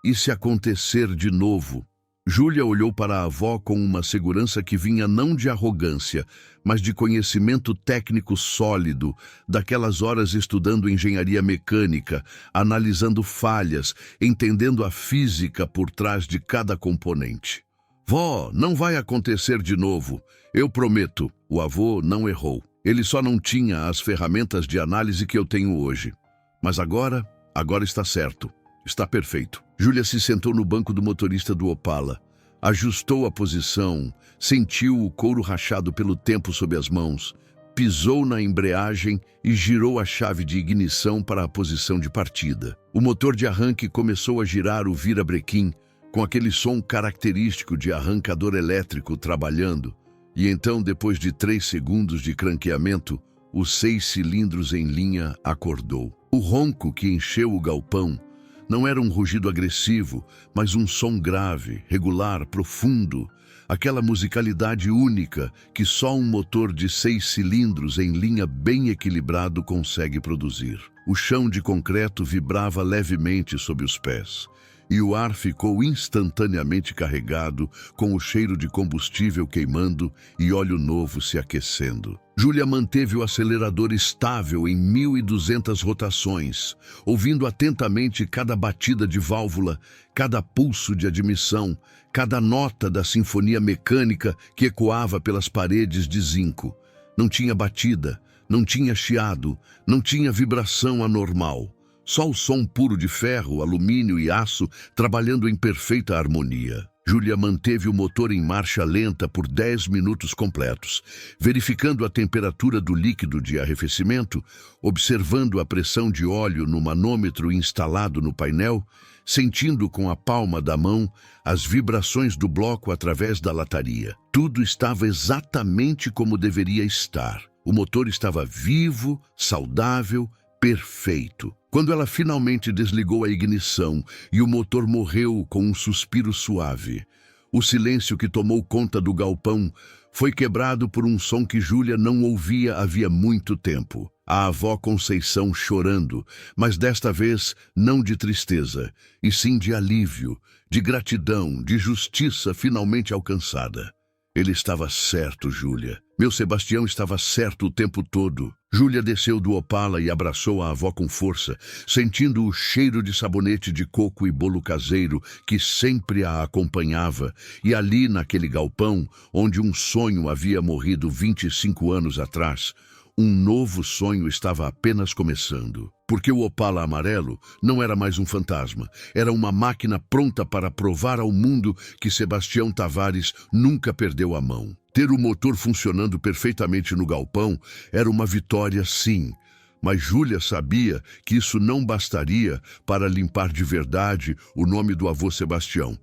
E se acontecer de novo? Júlia olhou para a avó com uma segurança que vinha não de arrogância, mas de conhecimento técnico sólido, daquelas horas estudando engenharia mecânica, analisando falhas, entendendo a física por trás de cada componente. Vó, não vai acontecer de novo, eu prometo. O avô não errou. Ele só não tinha as ferramentas de análise que eu tenho hoje. Mas agora está certo. Está perfeito. Júlia se sentou no banco do motorista do Opala, ajustou a posição, sentiu o couro rachado pelo tempo sob as mãos, pisou na embreagem e girou a chave de ignição para a posição de partida. O motor de arranque começou a girar o virabrequim, com aquele som característico de arrancador elétrico trabalhando, e então, depois de 3 segundos de cranqueamento, os 6 cilindros em linha acordou. O ronco que encheu o galpão não era um rugido agressivo, mas um som grave, regular, profundo, aquela musicalidade única que só um motor de 6 cilindros em linha bem equilibrado consegue produzir. O chão de concreto vibrava levemente sob os pés, e o ar ficou instantaneamente carregado com o cheiro de combustível queimando e óleo novo se aquecendo. Júlia manteve o acelerador estável em 1.200 rotações, ouvindo atentamente cada batida de válvula, cada pulso de admissão, cada nota da sinfonia mecânica que ecoava pelas paredes de zinco. Não tinha batida, não tinha chiado, não tinha vibração anormal. Só o som puro de ferro, alumínio e aço trabalhando em perfeita harmonia. Júlia manteve o motor em marcha lenta por 10 minutos completos, verificando a temperatura do líquido de arrefecimento, observando a pressão de óleo no manômetro instalado no painel, sentindo com a palma da mão as vibrações do bloco através da lataria. Tudo estava exatamente como deveria estar. O motor estava vivo, saudável, perfeito. Quando ela finalmente desligou a ignição e o motor morreu com um suspiro suave, o silêncio que tomou conta do galpão foi quebrado por um som que Júlia não ouvia havia muito tempo. A avó Conceição chorando, mas desta vez não de tristeza, e sim de alívio, de gratidão, de justiça finalmente alcançada. Ele estava certo, Júlia. Meu Sebastião estava certo o tempo todo. Júlia desceu do Opala e abraçou a avó com força, sentindo o cheiro de sabonete de coco e bolo caseiro que sempre a acompanhava, e ali naquele galpão, onde um sonho havia morrido 25 anos atrás, um novo sonho estava apenas começando. Porque o Opala amarelo não era mais um fantasma, era uma máquina pronta para provar ao mundo que Sebastião Tavares nunca perdeu a mão. Ter o motor funcionando perfeitamente no galpão era uma vitória, sim, mas Júlia sabia que isso não bastaria para limpar de verdade o nome do avô Sebastião.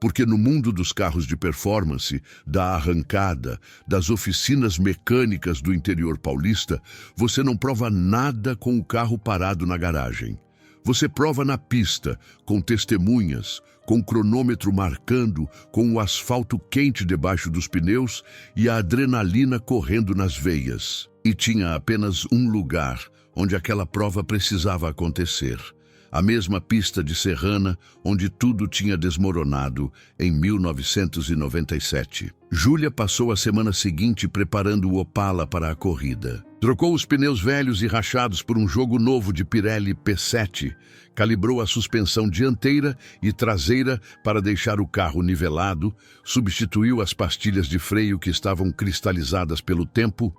Porque no mundo dos carros de performance, da arrancada, das oficinas mecânicas do interior paulista, você não prova nada com o carro parado na garagem. Você prova na pista, com testemunhas, com o cronômetro marcando, com o asfalto quente debaixo dos pneus e a adrenalina correndo nas veias. E tinha apenas um lugar onde aquela prova precisava acontecer. A mesma pista de Serrana, onde tudo tinha desmoronado em 1997. Júlia passou a semana seguinte preparando o Opala para a corrida. Trocou os pneus velhos e rachados por um jogo novo de Pirelli P7, calibrou a suspensão dianteira e traseira para deixar o carro nivelado, substituiu as pastilhas de freio que estavam cristalizadas pelo tempo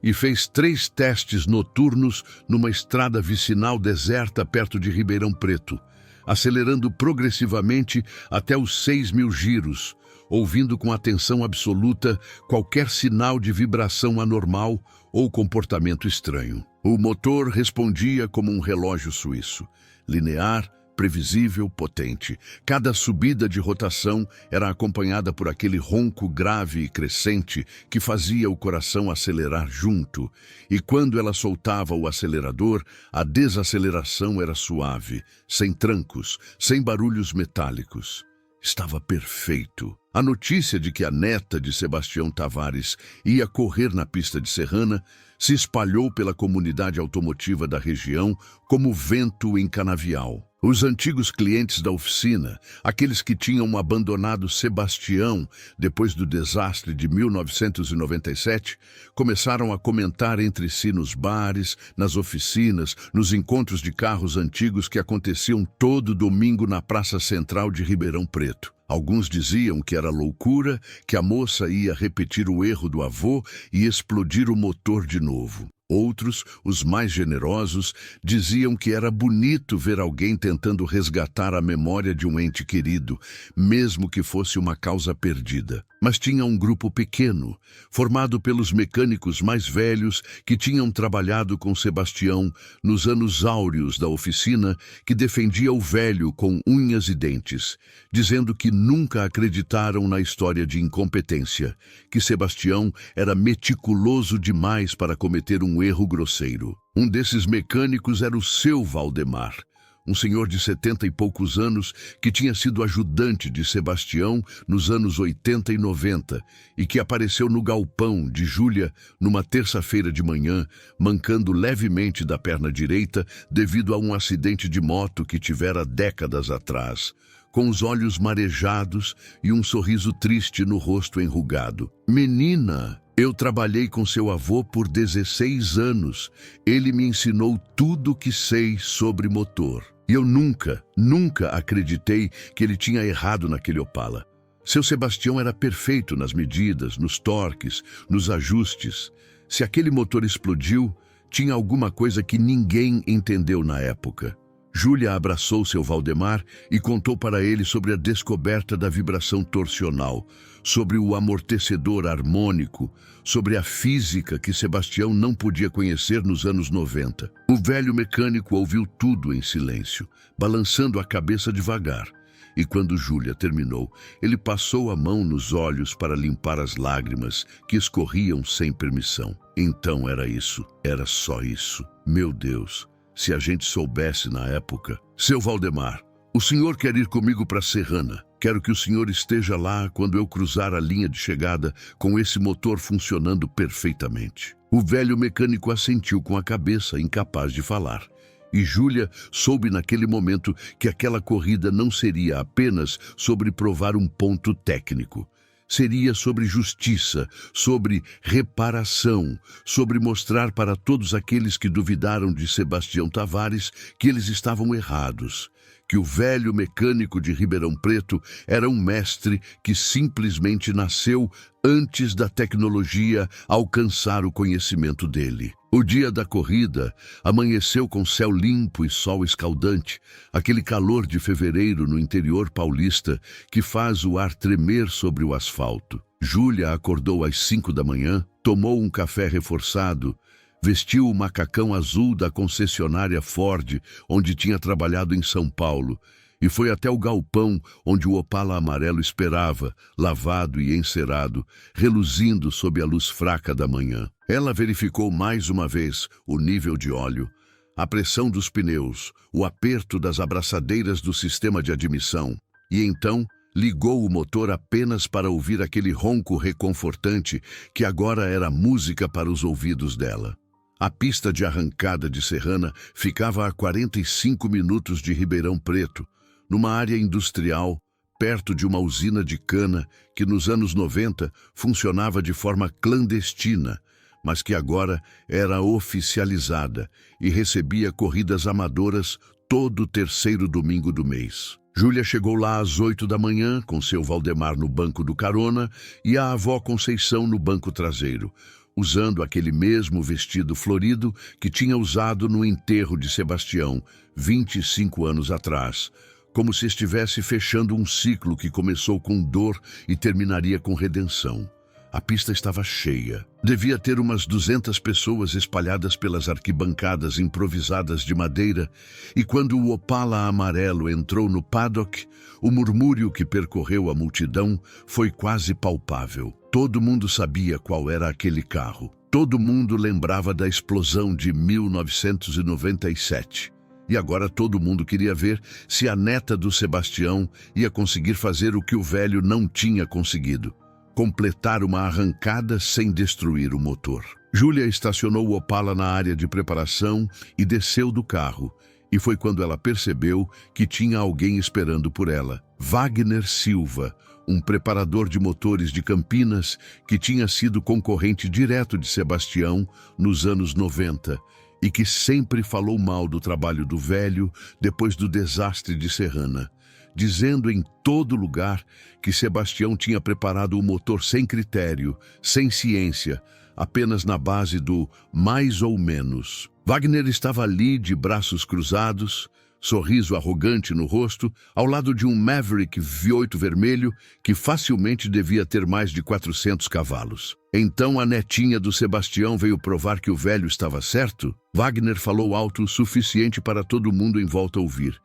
e fez 3 testes noturnos numa estrada vicinal deserta perto de Ribeirão Preto, acelerando progressivamente até os 6.000 giros, ouvindo com atenção absoluta qualquer sinal de vibração anormal ou comportamento estranho. O motor respondia como um relógio suíço, linear, previsível, potente. Cada subida de rotação era acompanhada por aquele ronco grave e crescente que fazia o coração acelerar junto, e quando ela soltava o acelerador, a desaceleração era suave, sem trancos, sem barulhos metálicos. Estava perfeito. A notícia de que a neta de Sebastião Tavares ia correr na pista de Serrana se espalhou pela comunidade automotiva da região como vento em canavial. Os antigos clientes da oficina, aqueles que tinham abandonado Sebastião depois do desastre de 1997, começaram a comentar entre si nos bares, nas oficinas, nos encontros de carros antigos que aconteciam todo domingo na Praça Central de Ribeirão Preto. Alguns diziam que era loucura, que a moça ia repetir o erro do avô e explodir o motor de novo. Outros, os mais generosos, diziam que era bonito ver alguém tentando resgatar a memória de um ente querido, mesmo que fosse uma causa perdida. Mas tinha um grupo pequeno, formado pelos mecânicos mais velhos que tinham trabalhado com Sebastião nos anos áureos da oficina, que defendia o velho com unhas e dentes, dizendo que nunca acreditaram na história de incompetência, que Sebastião era meticuloso demais para cometer um erro grosseiro. Um desses mecânicos era o seu Valdemar, um senhor de 70 e poucos anos que tinha sido ajudante de Sebastião nos anos 80 e 90 e que apareceu no galpão de Júlia numa terça-feira de manhã, mancando levemente da perna direita devido a um acidente de moto que tivera décadas atrás, com os olhos marejados e um sorriso triste no rosto enrugado. Menina, eu trabalhei com seu avô por 16 anos. Ele me ensinou tudo o que sei sobre motor. E eu nunca acreditei que ele tinha errado naquele Opala. Seu Sebastião era perfeito nas medidas, nos torques, nos ajustes. Se aquele motor explodiu, tinha alguma coisa que ninguém entendeu na época. Júlia abraçou seu Valdemar e contou para ele sobre a descoberta da vibração torsional, sobre o amortecedor harmônico, sobre a física que Sebastião não podia conhecer nos anos 90. O velho mecânico ouviu tudo em silêncio, balançando a cabeça devagar. E quando Júlia terminou, ele passou a mão nos olhos para limpar as lágrimas que escorriam sem permissão. Então era isso, era só isso. Meu Deus! Se a gente soubesse na época. Seu Valdemar, o senhor quer ir comigo para Serrana. Quero que o senhor esteja lá quando eu cruzar a linha de chegada com esse motor funcionando perfeitamente. O velho mecânico assentiu com a cabeça, incapaz de falar. E Júlia soube naquele momento que aquela corrida não seria apenas sobre provar um ponto técnico. Seria sobre justiça, sobre reparação, sobre mostrar para todos aqueles que duvidaram de Sebastião Tavares que eles estavam errados, que o velho mecânico de Ribeirão Preto era um mestre que simplesmente nasceu antes da tecnologia alcançar o conhecimento dele. O dia da corrida amanheceu com céu limpo e sol escaldante, aquele calor de fevereiro no interior paulista que faz o ar tremer sobre o asfalto. Júlia acordou às 5 da manhã, tomou um café reforçado, vestiu o macacão azul da concessionária Ford, onde tinha trabalhado em São Paulo, e foi até o galpão onde o Opala amarelo esperava, lavado e encerado, reluzindo sob a luz fraca da manhã. Ela verificou mais uma vez o nível de óleo, a pressão dos pneus, o aperto das abraçadeiras do sistema de admissão, e então ligou o motor apenas para ouvir aquele ronco reconfortante que agora era música para os ouvidos dela. A pista de arrancada de Serrana ficava a 45 minutos de Ribeirão Preto, numa área industrial, perto de uma usina de cana que nos anos 90 funcionava de forma clandestina, mas que agora era oficializada e recebia corridas amadoras todo terceiro domingo do mês. Júlia chegou lá às 8 da manhã, com seu Valdemar no banco do carona e a avó Conceição no banco traseiro, usando aquele mesmo vestido florido que tinha usado no enterro de Sebastião, 25 anos atrás, como se estivesse fechando um ciclo que começou com dor e terminaria com redenção. A pista estava cheia. Devia ter umas 200 pessoas espalhadas pelas arquibancadas improvisadas de madeira, e quando o Opala amarelo entrou no paddock, o murmúrio que percorreu a multidão foi quase palpável. Todo mundo sabia qual era aquele carro. Todo mundo lembrava da explosão de 1997. E agora todo mundo queria ver se a neta do Sebastião ia conseguir fazer o que o velho não tinha conseguido: completar uma arrancada sem destruir o motor. Júlia estacionou o Opala na área de preparação e desceu do carro. E foi quando ela percebeu que tinha alguém esperando por ela. Wagner Silva, um preparador de motores de Campinas que tinha sido concorrente direto de Sebastião nos anos 90 e que sempre falou mal do trabalho do velho depois do desastre de Serrana, dizendo em todo lugar que Sebastião tinha preparado o motor sem critério, sem ciência, apenas na base do mais ou menos. Wagner estava ali de braços cruzados, sorriso arrogante no rosto, ao lado de um Maverick V8 vermelho que facilmente devia ter mais de 400 cavalos. Então a netinha do Sebastião veio provar que o velho estava certo? Wagner falou alto o suficiente para todo mundo em volta ouvir.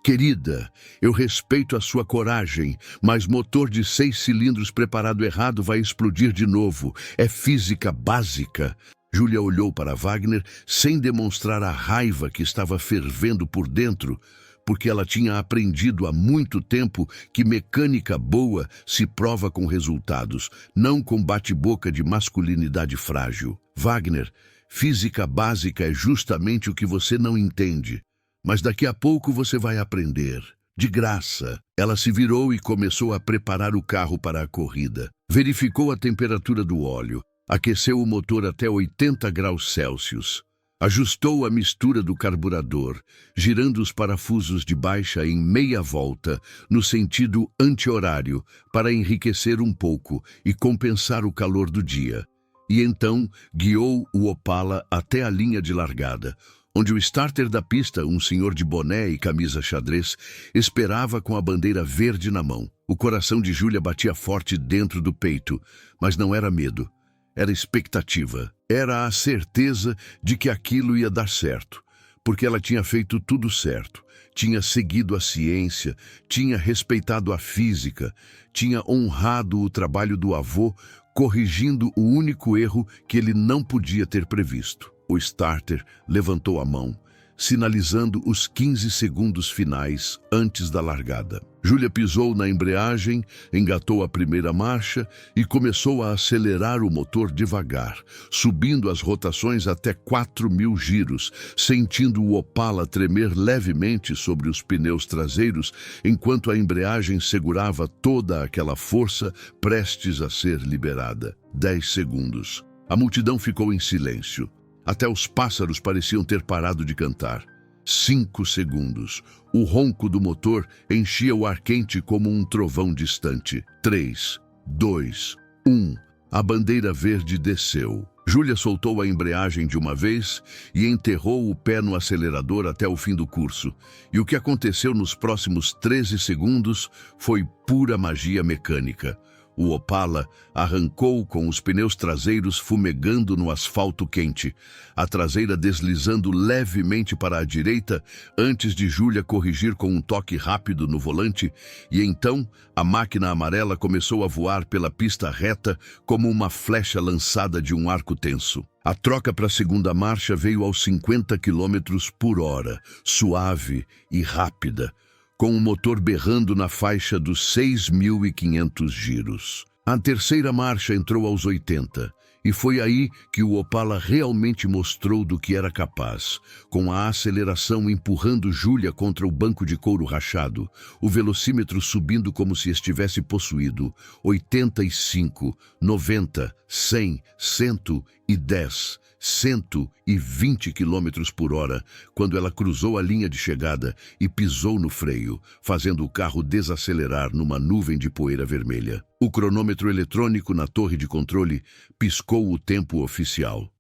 Querida, eu respeito a sua coragem, mas motor de 6 cilindros preparado errado vai explodir de novo. É física básica. Júlia olhou para Wagner sem demonstrar a raiva que estava fervendo por dentro, porque ela tinha aprendido há muito tempo que mecânica boa se prova com resultados, não com bate-boca de masculinidade frágil. Wagner, física básica é justamente o que você não entende. Mas daqui a pouco você vai aprender. De graça. Ela se virou e começou a preparar o carro para a corrida. Verificou a temperatura do óleo, aqueceu o motor até 80 graus Celsius, ajustou a mistura do carburador, girando os parafusos de baixa em meia volta, no sentido anti-horário, para enriquecer um pouco e compensar o calor do dia. E então guiou o Opala até a linha de largada, onde o starter da pista, um senhor de boné e camisa xadrez, esperava com a bandeira verde na mão. O coração de Júlia batia forte dentro do peito, mas não era medo. Era expectativa. Era a certeza de que aquilo ia dar certo, porque ela tinha feito tudo certo. Tinha seguido a ciência, tinha respeitado a física, tinha honrado o trabalho do avô, corrigindo o único erro que ele não podia ter previsto. O starter levantou a mão, sinalizando os 15 segundos finais antes da largada. Júlia pisou na embreagem, engatou a primeira marcha e começou a acelerar o motor devagar, subindo as rotações até 4.000 giros, sentindo o Opala tremer levemente sobre os pneus traseiros, enquanto a embreagem segurava toda aquela força prestes a ser liberada. 10 segundos. A multidão ficou em silêncio. Até os pássaros pareciam ter parado de cantar. 5 segundos. O ronco do motor enchia o ar quente como um trovão distante. 3, 2, 1. A bandeira verde desceu. Júlia soltou a embreagem de uma vez e enterrou o pé no acelerador até o fim do curso. E o que aconteceu nos próximos 13 segundos foi pura magia mecânica. O Opala arrancou com os pneus traseiros fumegando no asfalto quente, a traseira deslizando levemente para a direita antes de Júlia corrigir com um toque rápido no volante, e então a máquina amarela começou a voar pela pista reta como uma flecha lançada de um arco tenso. A troca para a segunda marcha veio aos 50 km por hora, suave e rápida, com o motor berrando na faixa dos 6.500 giros. A terceira marcha entrou aos 80, e foi aí que o Opala realmente mostrou do que era capaz, com a aceleração empurrando Júlia contra o banco de couro rachado, o velocímetro subindo como se estivesse possuído. 85, 90, 100, 100 120 quilômetros por hora, quando ela cruzou a linha de chegada e pisou no freio, fazendo o carro desacelerar numa nuvem de poeira vermelha. O cronômetro eletrônico na torre de controle piscou o tempo oficial.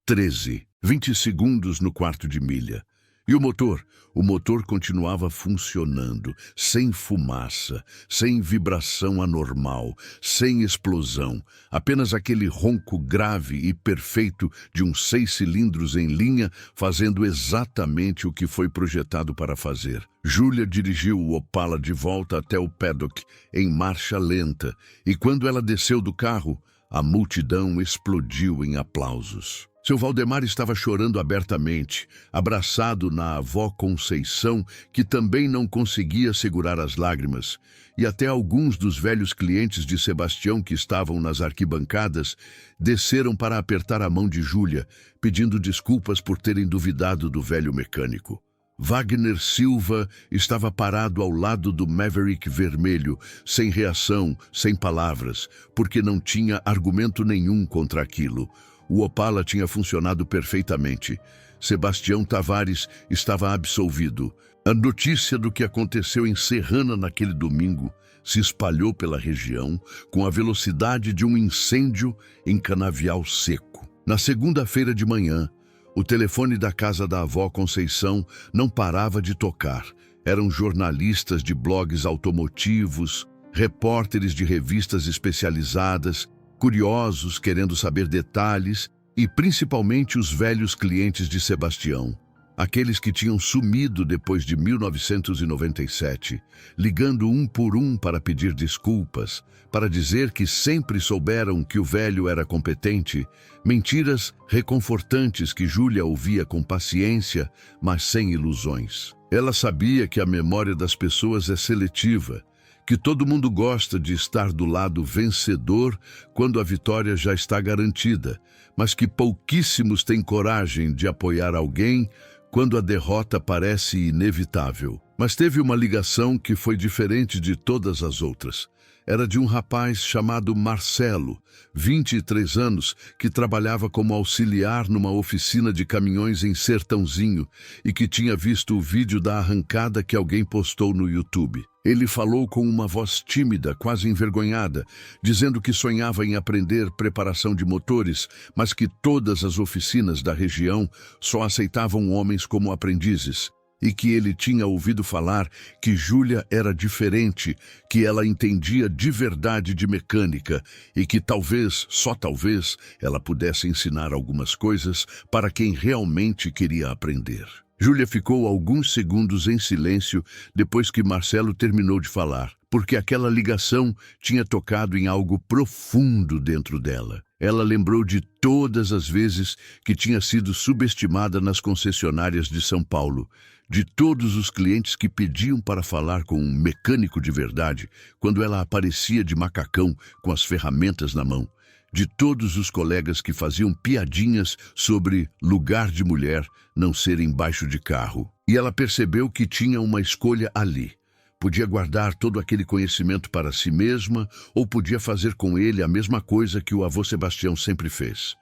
20 segundos no quarto de milha. E o motor? O motor continuava funcionando, sem fumaça, sem vibração anormal, sem explosão, apenas aquele ronco grave e perfeito de uns 6 cilindros em linha, fazendo exatamente o que foi projetado para fazer. Julia dirigiu o Opala de volta até o paddock, em marcha lenta, e quando ela desceu do carro, a multidão explodiu em aplausos. Seu Valdemar estava chorando abertamente, abraçado na avó Conceição, que também não conseguia segurar as lágrimas, e até alguns dos velhos clientes de Sebastião que estavam nas arquibancadas desceram para apertar a mão de Júlia, pedindo desculpas por terem duvidado do velho mecânico. Wagner Silva estava parado ao lado do Maverick vermelho, sem reação, sem palavras, porque não tinha argumento nenhum contra aquilo. O Opala tinha funcionado perfeitamente. Sebastião Tavares estava absolvido. A notícia do que aconteceu em Serrana naquele domingo se espalhou pela região com a velocidade de um incêndio em canavial seco. Na segunda-feira de manhã, o telefone da casa da avó Conceição não parava de tocar. Eram jornalistas de blogs automotivos, repórteres de revistas especializadas, curiosos querendo saber detalhes e principalmente os velhos clientes de Sebastião, aqueles que tinham sumido depois de 1997, ligando um por um para pedir desculpas, para dizer que sempre souberam que o velho era competente, mentiras reconfortantes que Júlia ouvia com paciência, mas sem ilusões. Ela sabia que a memória das pessoas é seletiva, que todo mundo gosta de estar do lado vencedor quando a vitória já está garantida, mas que pouquíssimos têm coragem de apoiar alguém quando a derrota parece inevitável. Mas teve uma ligação que foi diferente de todas as outras. Era de um rapaz chamado Marcelo, 23 anos, que trabalhava como auxiliar numa oficina de caminhões em Sertãozinho e que tinha visto o vídeo da arrancada que alguém postou no YouTube. Ele falou com uma voz tímida, quase envergonhada, dizendo que sonhava em aprender preparação de motores, mas que todas as oficinas da região só aceitavam homens como aprendizes, e que ele tinha ouvido falar que Júlia era diferente, que ela entendia de verdade de mecânica e que talvez, só talvez, ela pudesse ensinar algumas coisas para quem realmente queria aprender. Júlia ficou alguns segundos em silêncio depois que Marcelo terminou de falar, porque aquela ligação tinha tocado em algo profundo dentro dela. Ela lembrou de todas as vezes que tinha sido subestimada nas concessionárias de São Paulo, de todos os clientes que pediam para falar com um mecânico de verdade quando ela aparecia de macacão com as ferramentas na mão, de todos os colegas que faziam piadinhas sobre lugar de mulher não ser embaixo de carro. E ela percebeu que tinha uma escolha ali. Podia guardar todo aquele conhecimento para si mesma ou podia fazer com ele a mesma coisa que o avô Sebastião sempre fez: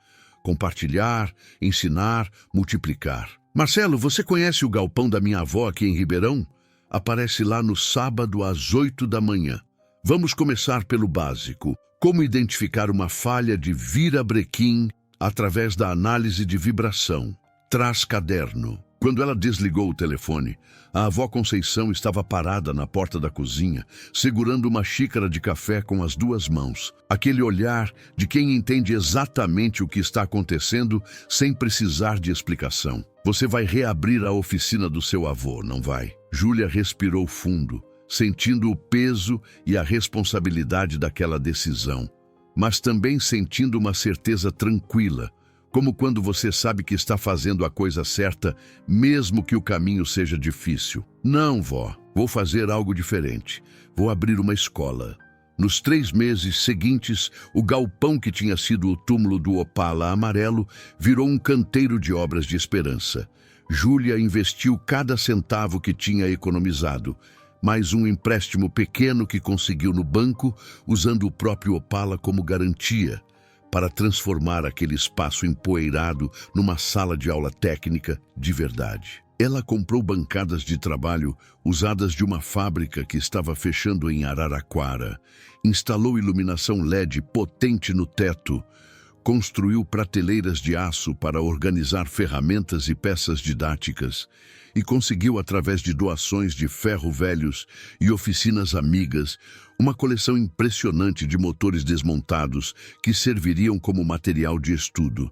compartilhar, ensinar, multiplicar. Marcelo, você conhece o galpão da minha avó aqui em Ribeirão? Aparece lá no sábado às 8 da manhã. Vamos começar pelo básico. Como identificar uma falha de virabrequim através da análise de vibração. Traz caderno. Quando ela desligou o telefone, a avó Conceição estava parada na porta da cozinha, segurando uma xícara de café com as 2 mãos. Aquele olhar de quem entende exatamente o que está acontecendo sem precisar de explicação. Você vai reabrir a oficina do seu avô, não vai? Júlia respirou fundo, sentindo o peso e a responsabilidade daquela decisão, mas também sentindo uma certeza tranquila, como quando você sabe que está fazendo a coisa certa, mesmo que o caminho seja difícil. Não, vó, vou fazer algo diferente. Vou abrir uma escola. Nos 3 meses seguintes, o galpão que tinha sido o túmulo do Opala amarelo virou um canteiro de obras de esperança. Júlia investiu cada centavo que tinha economizado, mais um empréstimo pequeno que conseguiu no banco, usando o próprio Opala como garantia, para transformar aquele espaço empoeirado numa sala de aula técnica de verdade. Ela comprou bancadas de trabalho usadas de uma fábrica que estava fechando em Araraquara, instalou iluminação LED potente no teto, construiu prateleiras de aço para organizar ferramentas e peças didáticas e conseguiu, através de doações de ferro velhos e oficinas amigas, uma coleção impressionante de motores desmontados que serviriam como material de estudo.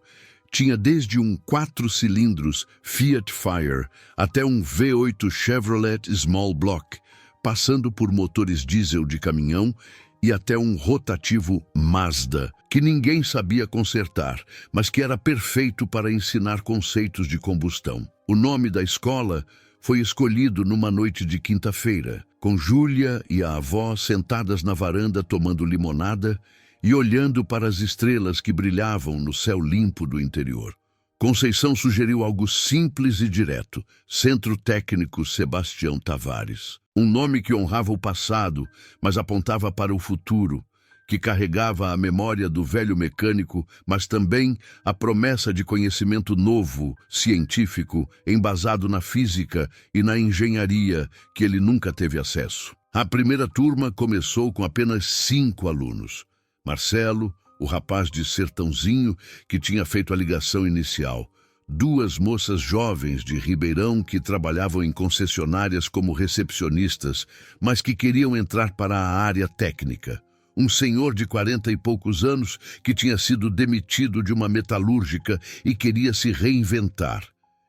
Tinha desde um 4 cilindros Fiat Fire até um V8 Chevrolet Small Block, passando por motores diesel de caminhão e até um rotativo Mazda, que ninguém sabia consertar, mas que era perfeito para ensinar conceitos de combustão. O nome da escola foi escolhido numa noite de quinta-feira, com Júlia e a avó sentadas na varanda tomando limonada e olhando para as estrelas que brilhavam no céu limpo do interior. Conceição sugeriu algo simples e direto: Centro Técnico Sebastião Tavares. Um nome que honrava o passado, mas apontava para o futuro, que carregava a memória do velho mecânico, mas também a promessa de conhecimento novo, científico, embasado na física e na engenharia que ele nunca teve acesso. A primeira turma começou com apenas 5 alunos. Marcelo, o rapaz de Sertãozinho que tinha feito a ligação inicial. 2 moças jovens de Ribeirão que trabalhavam em concessionárias como recepcionistas, mas que queriam entrar para a área técnica. Um senhor de 40 e poucos anos que tinha sido demitido de uma metalúrgica e queria se reinventar.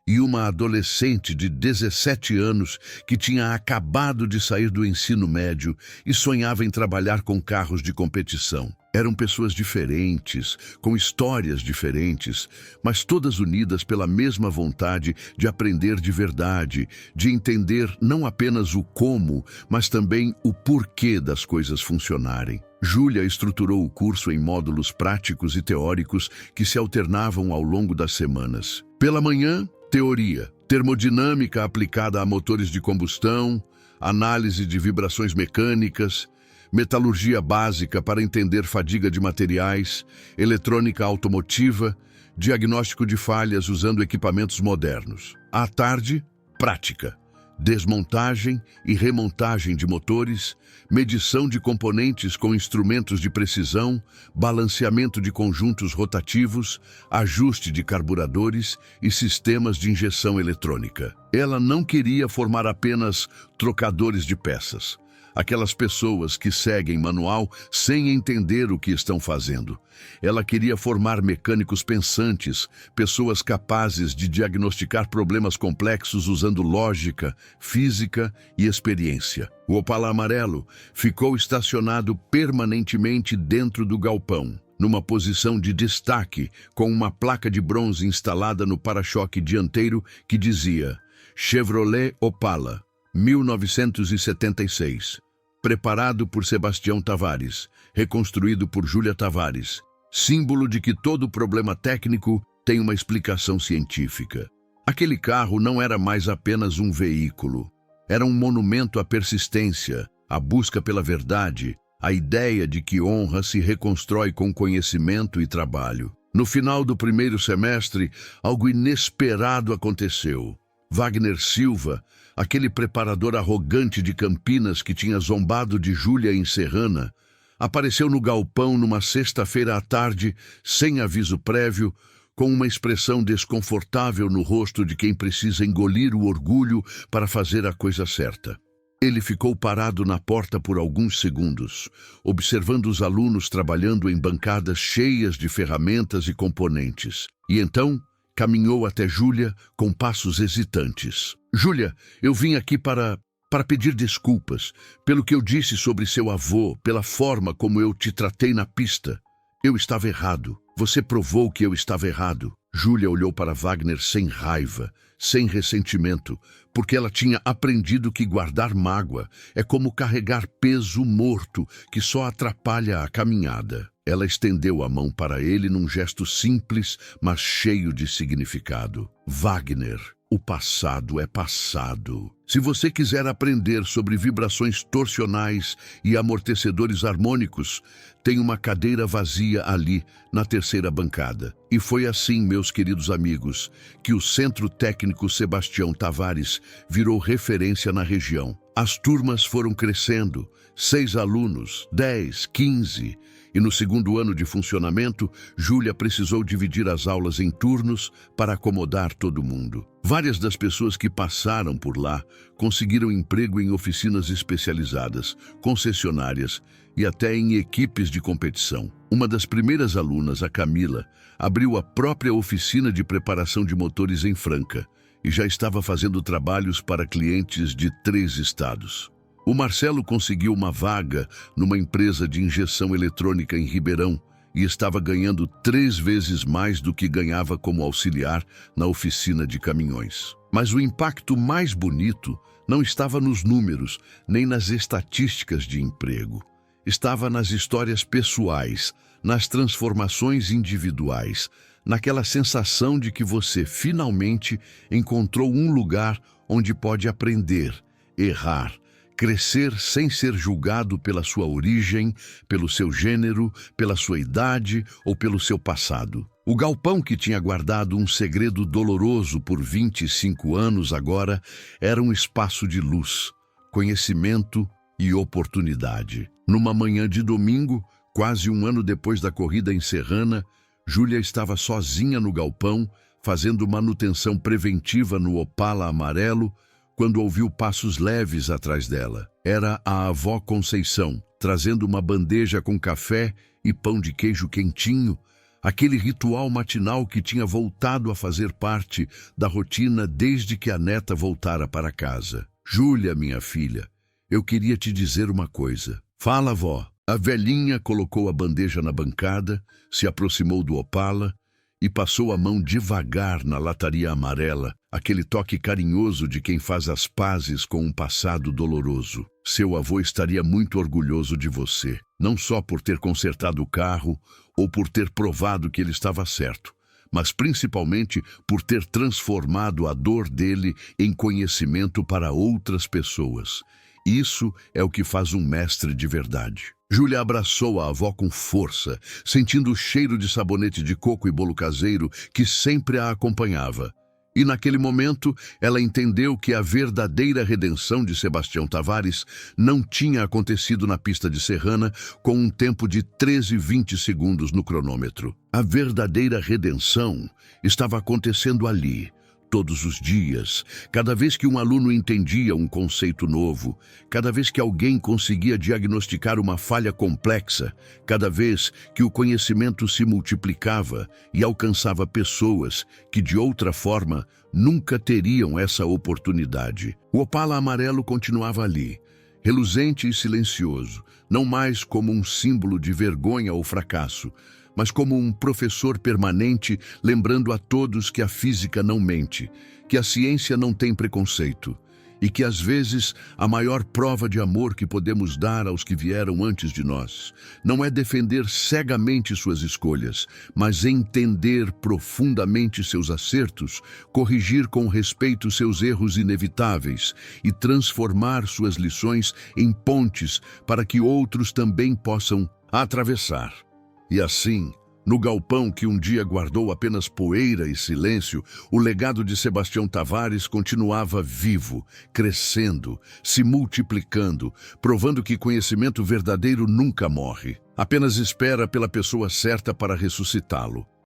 E uma adolescente de 17 anos que tinha acabado de sair do ensino médio e sonhava em trabalhar com carros de competição. Eram pessoas diferentes, com histórias diferentes, mas todas unidas pela mesma vontade de aprender de verdade, de entender não apenas o como, mas também o porquê das coisas funcionarem. Júlia estruturou o curso em módulos práticos e teóricos que se alternavam ao longo das semanas. Pela manhã, teoria, termodinâmica aplicada a motores de combustão, análise de vibrações mecânicas, metalurgia básica para entender fadiga de materiais, eletrônica automotiva, diagnóstico de falhas usando equipamentos modernos. À tarde, prática, desmontagem e remontagem de motores, medição de componentes com instrumentos de precisão, balanceamento de conjuntos rotativos, ajuste de carburadores e sistemas de injeção eletrônica. Ela não queria formar apenas trocadores de peças, aquelas pessoas que seguem manual sem entender o que estão fazendo. Ela queria formar mecânicos pensantes, pessoas capazes de diagnosticar problemas complexos usando lógica, física e experiência. O Opala amarelo ficou estacionado permanentemente dentro do galpão, numa posição de destaque, com uma placa de bronze instalada no para-choque dianteiro que dizia Chevrolet Opala, 1976. Preparado por Sebastião Tavares, reconstruído por Júlia Tavares, símbolo de que todo problema técnico tem uma explicação científica. Aquele carro não era mais apenas um veículo, era um monumento à persistência, à busca pela verdade, à ideia de que honra se reconstrói com conhecimento e trabalho. No final do primeiro semestre, algo inesperado aconteceu. Wagner Silva, aquele preparador arrogante de Campinas que tinha zombado de Júlia em Serrana, apareceu no galpão numa sexta-feira à tarde, sem aviso prévio, com uma expressão desconfortável no rosto de quem precisa engolir o orgulho para fazer a coisa certa. Ele ficou parado na porta por alguns segundos, observando os alunos trabalhando em bancadas cheias de ferramentas e componentes. E então caminhou até Júlia com passos hesitantes. Júlia, eu vim aqui para pedir desculpas pelo que eu disse sobre seu avô, pela forma como eu te tratei na pista. Eu estava errado. Você provou que eu estava errado. Júlia olhou para Wagner sem raiva, sem ressentimento, porque ela tinha aprendido que guardar mágoa é como carregar peso morto que só atrapalha a caminhada. Ela estendeu a mão para ele num gesto simples, mas cheio de significado. Wagner, O passado é passado. Se você quiser aprender sobre vibrações torsionais e amortecedores harmônicos, tem uma cadeira vazia ali, na terceira bancada. E foi assim, meus queridos amigos, que o Centro Técnico Sebastião Tavares virou referência na região. As turmas foram crescendo, 6 alunos, 10, 15... E no segundo ano de funcionamento, Júlia precisou dividir as aulas em turnos para acomodar todo mundo. Várias das pessoas que passaram por lá conseguiram emprego em oficinas especializadas, concessionárias e até em equipes de competição. Uma das primeiras alunas, a Camila, abriu a própria oficina de preparação de motores em Franca e já estava fazendo trabalhos para clientes de 3 estados. O Marcelo conseguiu uma vaga numa empresa de injeção eletrônica em Ribeirão e estava ganhando 3 vezes mais do que ganhava como auxiliar na oficina de caminhões. Mas o impacto mais bonito não estava nos números, nem nas estatísticas de emprego. Estava nas histórias pessoais, nas transformações individuais, naquela sensação de que você finalmente encontrou um lugar onde pode aprender, errar, crescer sem ser julgado pela sua origem, pelo seu gênero, pela sua idade ou pelo seu passado. O galpão que tinha guardado um segredo doloroso por 25 anos agora era um espaço de luz, conhecimento e oportunidade. Numa manhã de domingo, quase um ano depois da corrida em Serrana, Júlia estava sozinha no galpão, fazendo manutenção preventiva no Opala amarelo, quando ouviu passos leves atrás dela. Era a avó Conceição, trazendo uma bandeja com café e pão de queijo quentinho, aquele ritual matinal que tinha voltado a fazer parte da rotina desde que a neta voltara para casa. Júlia, minha filha, eu queria te dizer uma coisa. Fala, vó. A velhinha colocou a bandeja na bancada, se aproximou do Opala e passou a mão devagar na lataria amarela, aquele toque carinhoso de quem faz as pazes com um passado doloroso. Seu avô estaria muito orgulhoso de você, não só por ter consertado o carro ou por ter provado que ele estava certo, mas principalmente por ter transformado a dor dele em conhecimento para outras pessoas. Isso é o que faz um mestre de verdade. Júlia abraçou a avó com força, sentindo o cheiro de sabonete de coco e bolo caseiro que sempre a acompanhava. E naquele momento, ela entendeu que a verdadeira redenção de Sebastião Tavares não tinha acontecido na pista de Serrana com um tempo de 13,20 segundos no cronômetro. A verdadeira redenção estava acontecendo ali, todos os dias, cada vez que um aluno entendia um conceito novo, cada vez que alguém conseguia diagnosticar uma falha complexa, cada vez que o conhecimento se multiplicava e alcançava pessoas que, de outra forma, nunca teriam essa oportunidade. O Opala amarelo continuava ali, reluzente e silencioso, não mais como um símbolo de vergonha ou fracasso, mas como um professor permanente, lembrando a todos que a física não mente, que a ciência não tem preconceito, e que às vezes a maior prova de amor que podemos dar aos que vieram antes de nós não é defender cegamente suas escolhas, mas entender profundamente seus acertos, corrigir com respeito seus erros inevitáveis e transformar suas lições em pontes para que outros também possam atravessar. E assim, no galpão que um dia guardou apenas poeira e silêncio, o legado de Sebastião Tavares continuava vivo, crescendo, se multiplicando, provando que conhecimento verdadeiro nunca morre. Apenas espera pela pessoa certa para ressuscitá-lo.